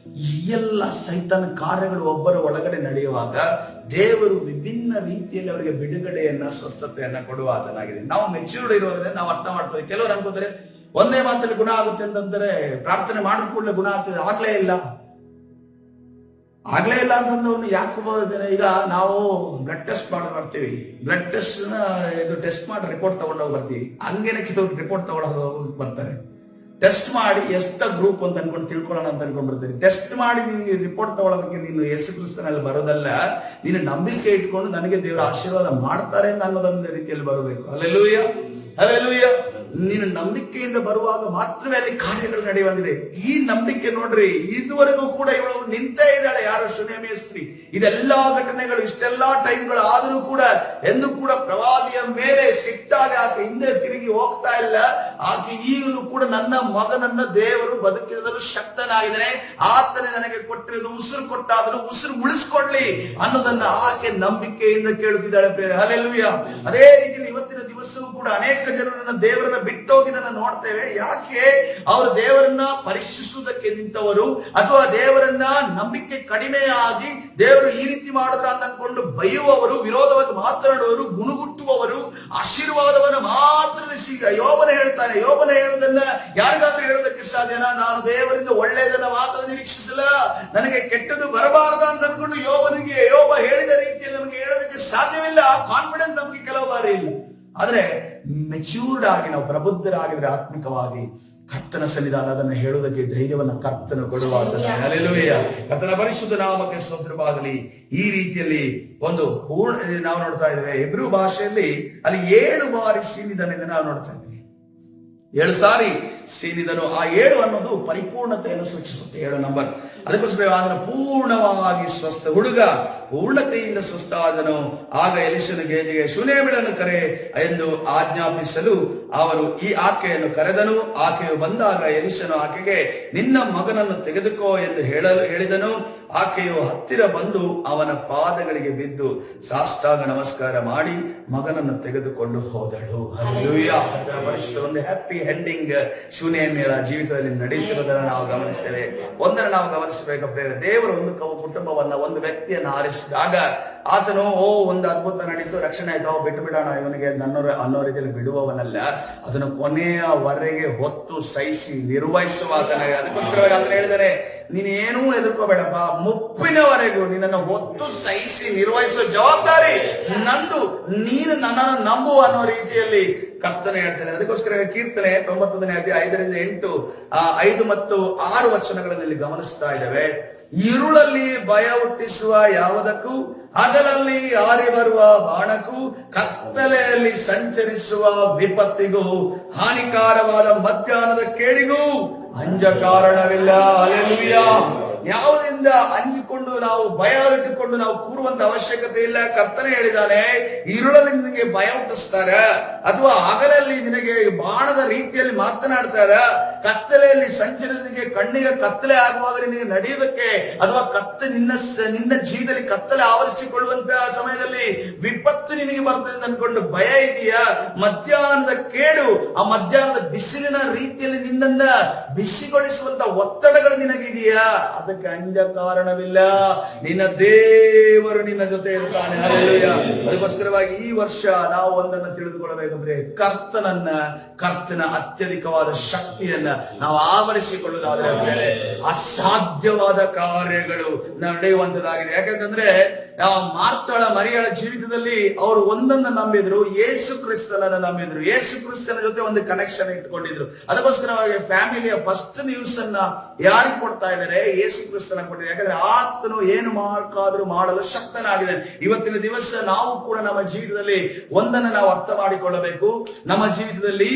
Speaker 2: ಈ ಎಲ್ಲ ಸೈತಾನ ಕಾರ್ಯಗಳು ಒಬ್ಬರ ಒಳಗಡೆ ನಡೆಯುವಾಗ ದೇವರು ವಿಭಿನ್ನ ರೀತಿಯಲ್ಲಿ ಅವರಿಗೆ ಬಿಡುಗಡೆಯನ್ನ, ಸ್ವಸ್ಥತೆಯನ್ನ ಕೊಡುವ ಆತನಾಗಿದೆ. ನಾವು ಮೆಚ್ಯೂರ್ಡ್ ಇರೋದ್ರೆ ನಾವು ಅರ್ಥ ಮಾಡ್ತೀವಿ. ಕೆಲವರು ಅನ್ಕೋತಾರೆ ಒಂದೇ ಮಾತಲ್ಲಿ ಗುಣ ಆಗುತ್ತೆ ಅಂತಂದ್ರೆ, ಪ್ರಾರ್ಥನೆ ಮಾಡಿದ ಕೂಡಲೇ ಗುಣ ಆಗ್ತದೆ. ಆಗ್ಲೇ ಇಲ್ಲ ಅಂತಂದ್ರೆ ಯಾಕೆ? ಈಗ ನಾವು ಬ್ಲಡ್ ಟೆಸ್ಟ್ ಮಾಡ್ತೀವಿ, ಬ್ಲಡ್ ಟೆಸ್ಟ್ ಟೆಸ್ಟ್ ಮಾಡಿ ರಿಪೋರ್ಟ್ ತಗೊಂಡೋಗಿ ಬರ್ತೀವಿ. ಹಂಗೇನೆ ಕೆಲವರು ರಿಪೋರ್ಟ್ ತಗೊಂಡೋಗಿ ಬರ್ತಾರೆ. ಟೆಸ್ಟ್ ಮಾಡಿ ಎಷ್ಟ ಗ್ರೂಪ್ ಅಂತ ಅನ್ಕೊಂಡು ತಿಳ್ಕೊಳ್ಳೋಣ ಅಂತ ಅನ್ಕೊಂಡ್ಬಿಡ್ತೀವಿ. ಟೆಸ್ಟ್ ಮಾಡಿ ನಿನ್ಗೆ ರಿಪೋರ್ಟ್ ತಗೊಳ್ಳೋದಕ್ಕೆ ನೀನು ಯೇಸು ಕ್ರಿಸ್ತನಲ್ಲಿ ಬರೋದಲ್ಲ, ನೀನು ನಂಬಿಕೆ ಇಟ್ಕೊಂಡು ನನಗೆ ದೇವರ ಆಶೀರ್ವಾದ ಮಾಡ್ತಾರೆ ಅಂತ ಅನ್ನೋದೊಂದು ರೀತಿಯಲ್ಲಿ ಬರಬೇಕು. Hallelujah, hallelujah. ನೀನು ನಂಬಿಕೆಯಿಂದ ಬರುವಾಗ ಮಾತ್ರವೇ ಅಲ್ಲಿ ಕಾರ್ಯಗಳು ನಡೆಯುವಂತಿದೆ. ಈ ನಂಬಿಕೆ ನೋಡ್ರಿ, ಇದುವರೆಗೂ ಕೂಡ ಇವಳು ನಿಂತೇ ಇದ್ದಾಳೆ. ಯಾರು? ಶುನೇಮಿಯ ಸ್ತ್ರೀ. ಇದೆಲ್ಲಾ ಘಟನೆಗಳು, ಇಷ್ಟೆಲ್ಲಾ ಟೈಮ್ಗಳು ಆದರೂ ಕೂಡ ಎಂದು ಕೂಡ ಪ್ರವಾದಿಯ ಮೇಲೆ ಸಿಟ್ಟಾಗಿ ಆಕೆ ಹಿಂದೆ ತಿರುಗಿ ಹೋಗ್ತಾ ಇಲ್ಲ. ಆಕೆ ಈಗಲೂ ಕೂಡ ನನ್ನ ಮಗನನ್ನ ದೇವರು ಬದುಕಿದಲು ಶಕ್ತನಾಗಿದ್ದಾನೆ, ಆತನೇ ನನಗೆ ಕೊಟ್ಟಿರೋದು, ಉಸಿರು ಕೊಟ್ಟಾದರೂ ಉಸಿರು ಉಳಿಸ್ಕೊಳ್ಳಿ ಅನ್ನೋದನ್ನ ಆಕೆ ನಂಬಿಕೆಯಿಂದ ಕೇಳುತ್ತಿದ್ದಾಳೆ. ಹಲ್ಲೆಲೂಯಾ. ಅದೇ ರೀತಿಯಲ್ಲಿ ಇವತ್ತಿನ ದಿವಸವೂ ಕೂಡ ಅನೇಕ ಜನರನ್ನ ದೇವರನ್ನ ಬಿಟ್ಟೋಗಿದ್ದನ್ನ ನೋಡ್ತೇವೆ. ಯಾಕೆ? ಅವರು ದೇವರನ್ನ ಪರೀಕ್ಷಿಸುವುದಕ್ಕೆ ನಿಂತವರು, ಅಥವಾ ದೇವರನ್ನ ನಂಬಿಕೆ ಕಡಿಮೆಯಾಗಿ ದೇವರು ಈ ರೀತಿ ಮಾಡಿದ್ರ ಅಂತ ಅನ್ಕೊಂಡು ಬೈಯುವವರು, ವಿರೋಧವಾಗಿ ಮಾತನಾಡುವವರು, ಗುಣಗುಟ್ಟುವವರು, ಆಶೀರ್ವಾದವನ್ನು ಮಾತ್ರ ಯೋಬನ ಹೇಳ್ತಾನೆ. ಯೋಬನ ಹೇಳುವುದನ್ನ ಯಾರಿಗಾದ್ರೂ ಹೇಳೋದಕ್ಕೆ ಸಾಧ್ಯನಾ? ನಾನು ದೇವರಿಂದ ಒಳ್ಳೆಯದನ್ನ ಮಾತ್ರ ನಿರೀಕ್ಷಿಸಲ್ಲ, ನನಗೆ ಕೆಟ್ಟದ್ದು ಬರಬಾರದು ಅಂತ ಅನ್ಕೊಂಡು ಯೋಬ ಹೇಳಿದ ರೀತಿಯಲ್ಲಿ ನಮಗೆ ಹೇಳೋದಕ್ಕೆ ಸಾಧ್ಯವಿಲ್ಲ. ಆ ಕಾನ್ಫಿಡೆನ್ಸ್ ನಮಗೆ ಕೆಲವು ಬಾರಿ ಇಲ್ಲ. ಆದ್ರೆ ಮೆಚ್ಯೂರ್ಡ್ ಆಗಿ ನಾವು ಪ್ರಬುದ್ಧರಾಗಿದ್ರೆ ಆತ್ಮಿಕವಾಗಿ ಕರ್ತನ ಸನ್ನಿಧಾನ ಅದನ್ನು ಹೇಳುವುದಕ್ಕೆ ಧೈರ್ಯವನ್ನ ಕರ್ತನ ಕೊಡುವ. ಹಲ್ಲೆಲೂಯಾ. ಕರ್ತನ ಪರಿಶುದ್ಧ ನಾಮಕ್ಕೆ ಸ್ತೋತ್ರವಾಗಲಿ. ಈ ರೀತಿಯಲ್ಲಿ ಒಂದು ಪೂರ್ಣ ನಾವು ನೋಡ್ತಾ ಇದ್ದೇವೆ. ಹೆಬ್ರೂ ಭಾಷೆಯಲ್ಲಿ ಅಲ್ಲಿ 7 ಬಾರಿ ಸೀನಿದನೆಂದು ನಾವು ನೋಡ್ತಾ ಇದ್ದೀವಿ. 7 ಸಾರಿ ಸೀನಿದನು. ಆ 7 ಅನ್ನೋದು ಪರಿಪೂರ್ಣತೆಯನ್ನು ಸೂಚಿಸುತ್ತೆ. 7 ನಂಬರ್. ಅದಕ್ಕೋಸ್ಕರ ಅದನ್ನು ಪೂರ್ಣವಾಗಿ ಸ್ವಸ್ಥ ಹುಡುಗ ಪೂರ್ಣತೆಯಿಂದ ಸ್ವಸ್ಥಾದನು. ಆಗ ಎಲಿಷನ ಗೇಜಿಗೆ ಶೂನೇಮಿಳನ್ನು ಕರೆ ಎಂದು ಆಜ್ಞಾಪಿಸಲು ಅವನು ಈ ಆಕೆಯನ್ನು ಕರೆದನು. ಆಕೆಯು ಬಂದಾಗ ಎಲಿಷನು ಆಕೆಗೆ ನಿನ್ನ ಮಗನನ್ನು ತೆಗೆದುಕೋ ಎಂದು ಹೇಳಿದನು. ಆಕೆಯು ಹತ್ತಿರ ಬಂದು ಅವನ ಪಾದಗಳಿಗೆ ಬಿದ್ದು ಸಾಷ್ಟಾಂಗ ನಮಸ್ಕಾರ ಮಾಡಿ ಮಗನನ್ನು ತೆಗೆದುಕೊಂಡು ಹೋದಳು. ಹಲ್ಲೆಲೂಯಾ. ಒಂದು ಹ್ಯಾಪಿ ಎಂಡಿಂಗ್ ಶೂನೇಮಿಯರ ಜೀವಿತದಲ್ಲಿ ನಡೆಯುತ್ತಿರುವುದನ್ನು ನಾವು ಗಮನಿಸ್ತೇವೆ. ಒಂದನ್ನು ನಾವು ಗಮನಿಸಬೇಕು ಪ್ರೇರೆ, ದೇವರು ಒಂದು ಕುಟುಂಬವನ್ನ, ಒಂದು ವ್ಯಕ್ತಿಯನ್ನು ಆರಿಸಿದಾಗ ಆತನು ಒಂದು ಅದ್ಭುತ ನಡೀತು, ರಕ್ಷಣೆ ಆಯ್ತು, ಬಿಟ್ಟು ಬಿಡೋಣ ಇವನಿಗೆ ಅನ್ನೋ ರೀತಿಯಲ್ಲಿ ಬಿಡುವವನಲ್ಲ. ಅದನ್ನು ಕೊನೆಯವರೆಗೆ ಹೊತ್ತು ಸಹಿಸಿ ನಿರ್ವಹಿಸುವ ಆತನಾಗ. ಅದಕ್ಕೋಸ್ಕರವಾಗಿ ಆತನು ಹೇಳಿದರೆ, ನೀನೇನೂ ಎದುರ್ಕೋಬೇಡಪ್ಪ, ಮುಪ್ಪಿನವರೆಗೂ ನಿನ್ನನ್ನು ಹೊತ್ತು ಸಹಿಸಿ ನಿರ್ವಹಿಸುವ ಜವಾಬ್ದಾರಿ ನಂದು, ನೀನು ನನ್ನನ್ನು ನಂಬು ಅನ್ನೋ ರೀತಿಯಲ್ಲಿ ಕರ್ತನೆ ಹೇಳ್ತೇನೆ. ಅದಕ್ಕೋಸ್ಕರ ಕೀರ್ತನೆ 90ನೇ ಅಧ್ಯಾಯ 5-8 5 ಮತ್ತು 6 ವಚನಗಳಲ್ಲಿ ಗಮನಿಸ್ತಾ ಇದ್ದೇವೆ. ഇരുളಲ್ಲಿ ಭಯ ಹುಟ್ಟಿಸುವ ಯಾವುದಕ್ಕೂ, ಹಗಲಲ್ಲಿ ಹಾರಿ ಬರುವ ಬಾಣಕ್ಕೂ, ಕತ್ತಲೆಯಲ್ಲಿ ಸಂಚರಿಸುವ ವಿಪತ್ತಿಗೂ, ಹಾನಿಕಾರವಾದ ಮಧ್ಯಾಹ್ನದ ಕೇಡಿಗೂ ಅಂಜ ಕಾರಣವಿಲ್ಲ. ಹಲ್ಲೆಲೂಯಾ. ಯಾವುದರಿಂದ ಅಂಜಿಕೊಂಡು ನಾವು ಭಯ ಇಟ್ಟುಕೊಂಡು ನಾವು ಕೂರುವಂತ ಅವಶ್ಯಕತೆ ಇಲ್ಲ. ಕರ್ತನೆ ಹೇಳಿದಾನೆ, ഇരുಳಲ್ಲಿ ನಿನಗೆ ಭಯ ಹುಟ್ಟಿಸ್ತಾರ, ಅಥವಾ ಹಗಲಲ್ಲಿ ನಿನಗೆ ಬಾಣದ ರೀತಿಯಲ್ಲಿ ಮಾತನಾಡ್ತಾರ, ಕತ್ತಲೆಯಲ್ಲಿ ಸಂಚರಿಸಿಗೆ ಕಣ್ಣಿಗೆ ಕತ್ತಲೆ ಆಗುವಾಗ ನಿನಗೆ ನಡೆಯುವುದಕ್ಕೆ, ಅಥವಾ ನಿನ್ನ ಜೀವನದಲ್ಲಿ ಕತ್ತಲೆ ಆವರಿಸಿಕೊಳ್ಳುವಂತಹ ಸಮಯದಲ್ಲಿ ವಿಪತ್ತು ನಿನಗೆ ಬರ್ತದೆ ಅಂದ್ಕೊಂಡು ಭಯ ಇದೆಯಾ? ಮಧ್ಯಾಹ್ನದ ಕೇಡು, ಆ ಮಧ್ಯಾಹ್ನದ ಬಿಸಿಲಿನ ರೀತಿಯಲ್ಲಿ ನಿನ್ನನ್ನ ಬಿಸಿಗೊಳಿಸುವಂತ ಒತ್ತಡಗಳು ನಿನಗಿದೆಯಾ? ಅದಕ್ಕೆ ಅಂಜ ಕಾರಣವಿಲ್ಲ. ನಿನ್ನ ದೇವರು ನಿನ್ನ ಜೊತೆ ಇರ್ತಾನೆ. ಹಲ್ಲೆಲೂಯಾ. ಅದಕ್ಕೋಸ್ಕರವಾಗಿ ಈ ವರ್ಷ ನಾವು ಒಂದನ್ನು ತಿಳಿದುಕೊಳ್ಳಬೇಕಂದ್ರೆ, ಕರ್ತನ ಅತ್ಯಧಿಕವಾದ ಶಕ್ತಿಯನ್ನ ನಾವು ಆವರಿಸಿಕೊಳ್ಳುವುದಾದ್ರೆ ಮೇಲೆ ಅಸಾಧ್ಯವಾದ ಕಾರ್ಯಗಳು ನಡೆಯುವಂತದ್ದಾಗಿದೆ. ಯಾಕಂತಂದ್ರೆ ಮಾರ್ತಳ ಮರಿಯಳ ಜೀವಿತದಲ್ಲಿ ಅವರು ಒಂದನ್ನು ನಂಬಿದ್ರು, ಯೇಸು ಕ್ರಿಸ್ತನನ್ನ ನಂಬಿದ್ರು, ಯೇಸು ಕ್ರಿಸ್ತನ ಜೊತೆ ಒಂದು ಕನೆಕ್ಷನ್ ಇಟ್ಕೊಂಡಿದ್ರು. ಅದಕ್ಕೋಸ್ಕರವಾಗಿ ಫ್ಯಾಮಿಲಿಯ ಫಸ್ಟ್ ನ್ಯೂಸ್ ಅನ್ನ ಯಾರಿಗೆ ಕೊಡ್ತಾ ಇದ್ದಾರೆ? ಯೇಸು ಕ್ರಿಸ್ತನ ಕೊಟ್ಟಿದ್ದಾರೆ. ಯಾಕಂದ್ರೆ ಆತನು ಏನು ಬೇಕಾದ್ರೂ ಮಾಡಲು ಶಕ್ತನಾಗಿದ್ದಾನೆ. ಇವತ್ತಿನ ದಿವಸ ನಾವು ಕೂಡ ನಮ್ಮ ಜೀವಿತದಲ್ಲಿ ಒಂದನ್ನು ನಾವು ಅರ್ಥ ಮಾಡಿಕೊಳ್ಳಬೇಕು. ನಮ್ಮ ಜೀವಿತದಲ್ಲಿ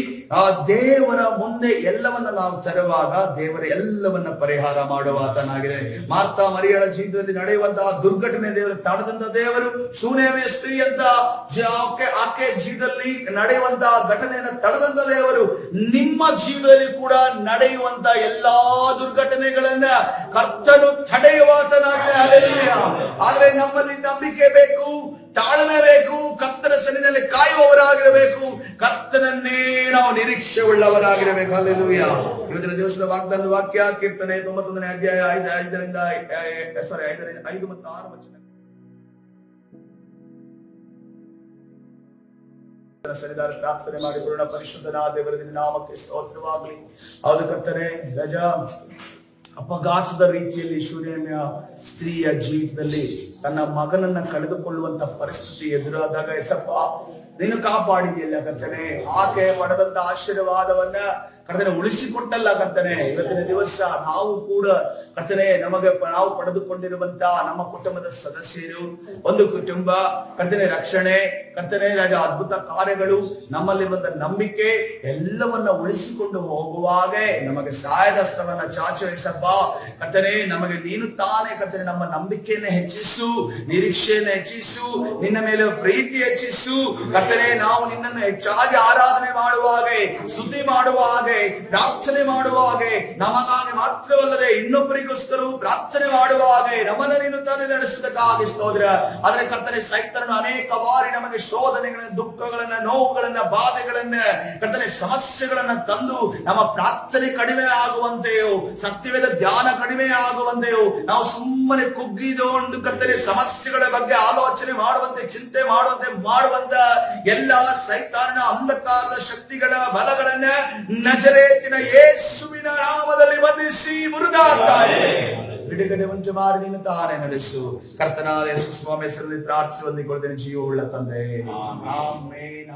Speaker 2: ದೇವರ ಮುಂದೆ ಎಲ್ಲವನ್ನ ನಾವು ತರುವಾಗ ದೇವರ ಎಲ್ಲವನ್ನ ಪರಿಹಾರ ಮಾಡುವ ಆತನಾಗಿದೆ. ಮಾರ್ತಾ ಮರಿಯಳ ಜೀವಿತದಲ್ಲಿ ನಡೆಯುವಂತಹ ದುರ್ಘಟನೆ ದೇವರು ತಡೆದಂತ ದೇವರು. ಶೂನೇಮಿಯ ಸ್ತ್ರೀ ಅಂತ ಆಕೆ ಜೀವಿತದಲ್ಲಿ ನಡೆಯುವಂತಹ ಘಟನೆಯನ್ನು ತಡೆದಂತ ದೇವರು. ನಿಮ್ಮ ಜೀವನದಲ್ಲಿ ಕೂಡ ನಡೆಯುವಂತ ಎಲ್ಲಾ ದುರ್ಘಟನೆಗಳನ್ನ ಕರ್ತನು ತಡೆಯುವಾತನಾಗಿದೆ. ಹಲ್ಲೆಲೂಯಾ. ಆದ್ರೆ ನಮ್ಮಲ್ಲಿ ನಂಬಿಕೆ ಬೇಕು, ತಾಳ್ಮೆ ಬೇಕು, ಕರ್ತನ ಸನ್ನಿಧಿಯಲ್ಲಿ ಕಾಯುವವರಾಗಿರಬೇಕು, ಕರ್ತನನ್ನೇ ನಾವು ನಿರೀಕ್ಷೆ ಉಳ್ಳವರಾಗಿರಬೇಕು. ಹಲ್ಲೆಲೂಯಾ. ಇವತ್ತಿನ ದಿವಸದ ವಾಗ್ದಾನದ ವಾಕ್ಯ ಕೀರ್ತನೆ 91ನೇ ಅಧ್ಯಾಯ 5 ಮತ್ತು 6 ವಚನ. ಸರಿದಾರ ಪ್ರಾರ್ಥನೆ ಮಾಡಿಕೊಳ್ಳೋಣ. ಪರಿಶುದ್ಧನಾದ ದೇವರ ನಾಮಕ್ಕೆ ಸ್ತೋತ್ರವಾಗಲಿ. ಹೌದು ಕರ್ತನೆ, ಗಜ ಅಪಘಾತದ ರೀತಿಯಲ್ಲಿ ಶೂನೇಮಿಯ ಸ್ತ್ರೀಯ ಜೀವಿತದಲ್ಲಿ ತನ್ನ ಮಗನನ್ನ ಕಳೆದುಕೊಳ್ಳುವಂತ ಪರಿಸ್ಥಿತಿ ಎದುರಾದಾಗ ಎಸಪ್ಪ ನೀನು ಕಾಪಾಡಿದೆಯಲ್ಲ ಕರ್ತನೆ. ಆಕೆ ಪಡೆದಂತ ಆಶೀರ್ವಾದವನ್ನ ಕರ್ತನೆ ಉಳಿಸಿಕೊಟ್ಟಲ್ಲ ಕರ್ತನೆ. ಇವತ್ತಿನ ದಿವಸ ನಾವು ಕೂಡ ಕರ್ತನೆ ನಾವು ಪಡೆದುಕೊಂಡಿರುವಂತ ನಮ್ಮ ಕುಟುಂಬದ ಸದಸ್ಯರು, ಒಂದು ಕುಟುಂಬ ಕರ್ತನೆ, ರಕ್ಷಣೆ ಕರ್ತನೆ, ಅದ್ಭುತ ಕಾರ್ಯಗಳು, ನಮ್ಮಲ್ಲಿರುವಂತ ನಂಬಿಕೆ ಎಲ್ಲವನ್ನ ಉಳಿಸಿಕೊಂಡು ಹೋಗುವಾಗೆ ನಮಗೆ ಸಹಾಯದಸ್ತವನ್ನ ಚಾಚುವಹಿಸಪ್ಪ ಕರ್ತನೆ. ನಮಗೆ ನೀನು ತಾನೇ ಕರ್ತನೆ ನಮ್ಮ ನಂಬಿಕೆಯನ್ನು ಹೆಚ್ಚಿಸು, ನಿರೀಕ್ಷೆಯನ್ನು ಹೆಚ್ಚಿಸು, ನಿನ್ನ ಮೇಲೆ ಪ್ರೀತಿ ಹೆಚ್ಚಿಸು ಕರ್ತನೆ. ನಾವು ನಿನ್ನನ್ನು ಹೆಚ್ಚಾಗಿ ಆರಾಧನೆ ಮಾಡುವಾಗೆ, ಸ್ತುತಿ ಮಾಡುವಾಗೆ, ಪ್ರಾರ್ಥನೆ ಮಾಡುವಾಗೆ, ನಮಗಾಗಿ ಮಾತ್ರವಲ್ಲದೆ ಇನ್ನೊಬ್ಬರಿಗೋಸ್ಕರ ಪ್ರಾರ್ಥನೆ ಮಾಡುವಾಗೆ ನಮ್ಮನ್ನು ನೀನು ತಾನೇ ನಡೆಸುವುದಕ್ಕಾಗಿ ಸ್ತೋತ್ರ. ಆದರೆ ಕರ್ತನೆ, ಸೈತಾನನು ಅನೇಕ ಬಾರಿ ನಮಗೆ ಶೋಧನೆಗಳನ್ನ, ದುಃಖಗಳನ್ನ, ನೋವುಗಳನ್ನ, ಬಾಧೆಗಳನ್ನ, ಕರ್ತನೆ ಸಮಸ್ಯೆಗಳನ್ನ ತಂದು ನಮ್ಮ ಪ್ರಾರ್ಥನೆ ಕಡಿಮೆ ಆಗುವಂತೆಯೋ, ಸತ್ಯವೇದ ಧ್ಯಾನ ಕಡಿಮೆ ಆಗುವಂತೆಯೋ, ನಾವು ಸುಮ್ಮನೆ ಕುಗ್ಗಿಕೊಂಡು ಕರ್ತನೆ ಸಮಸ್ಯೆಗಳ ಬಗ್ಗೆ ಆಲೋಚನೆ ಮಾಡುವಂತೆ, ಚಿಂತೆ ಮಾಡುವಂತ ಎಲ್ಲ ಸೈತಾನನ ಅಂಧಕಾರದ ಶಕ್ತಿಗಳ ಬಲಗಳನ್ನ ನಜರೇತಿನ ಯೇಸುವಿನ ನಾಮದಲ್ಲಿ ಬಂಧಿಸಿ ಮುರಿದಾಡ್ತಾರೆ. ಬಿಡುಗಡೆ ಉಂಟು ಮಾಡಿ ನೀನು ತಾನೇ ನಡೆಸು. ಕರ್ತನಾದ ಯೇಸು ಸ್ವಾಮಿ ಹೆಸರಲ್ಲಿ ಪ್ರಾರ್ಥಿಸಿ ಹೊಂದಿಕೊಳ್ಳುತ್ತೇನೆ, ಜೀವವುಳ್ಳ ತಂದೆ. ಆಮೆನ್.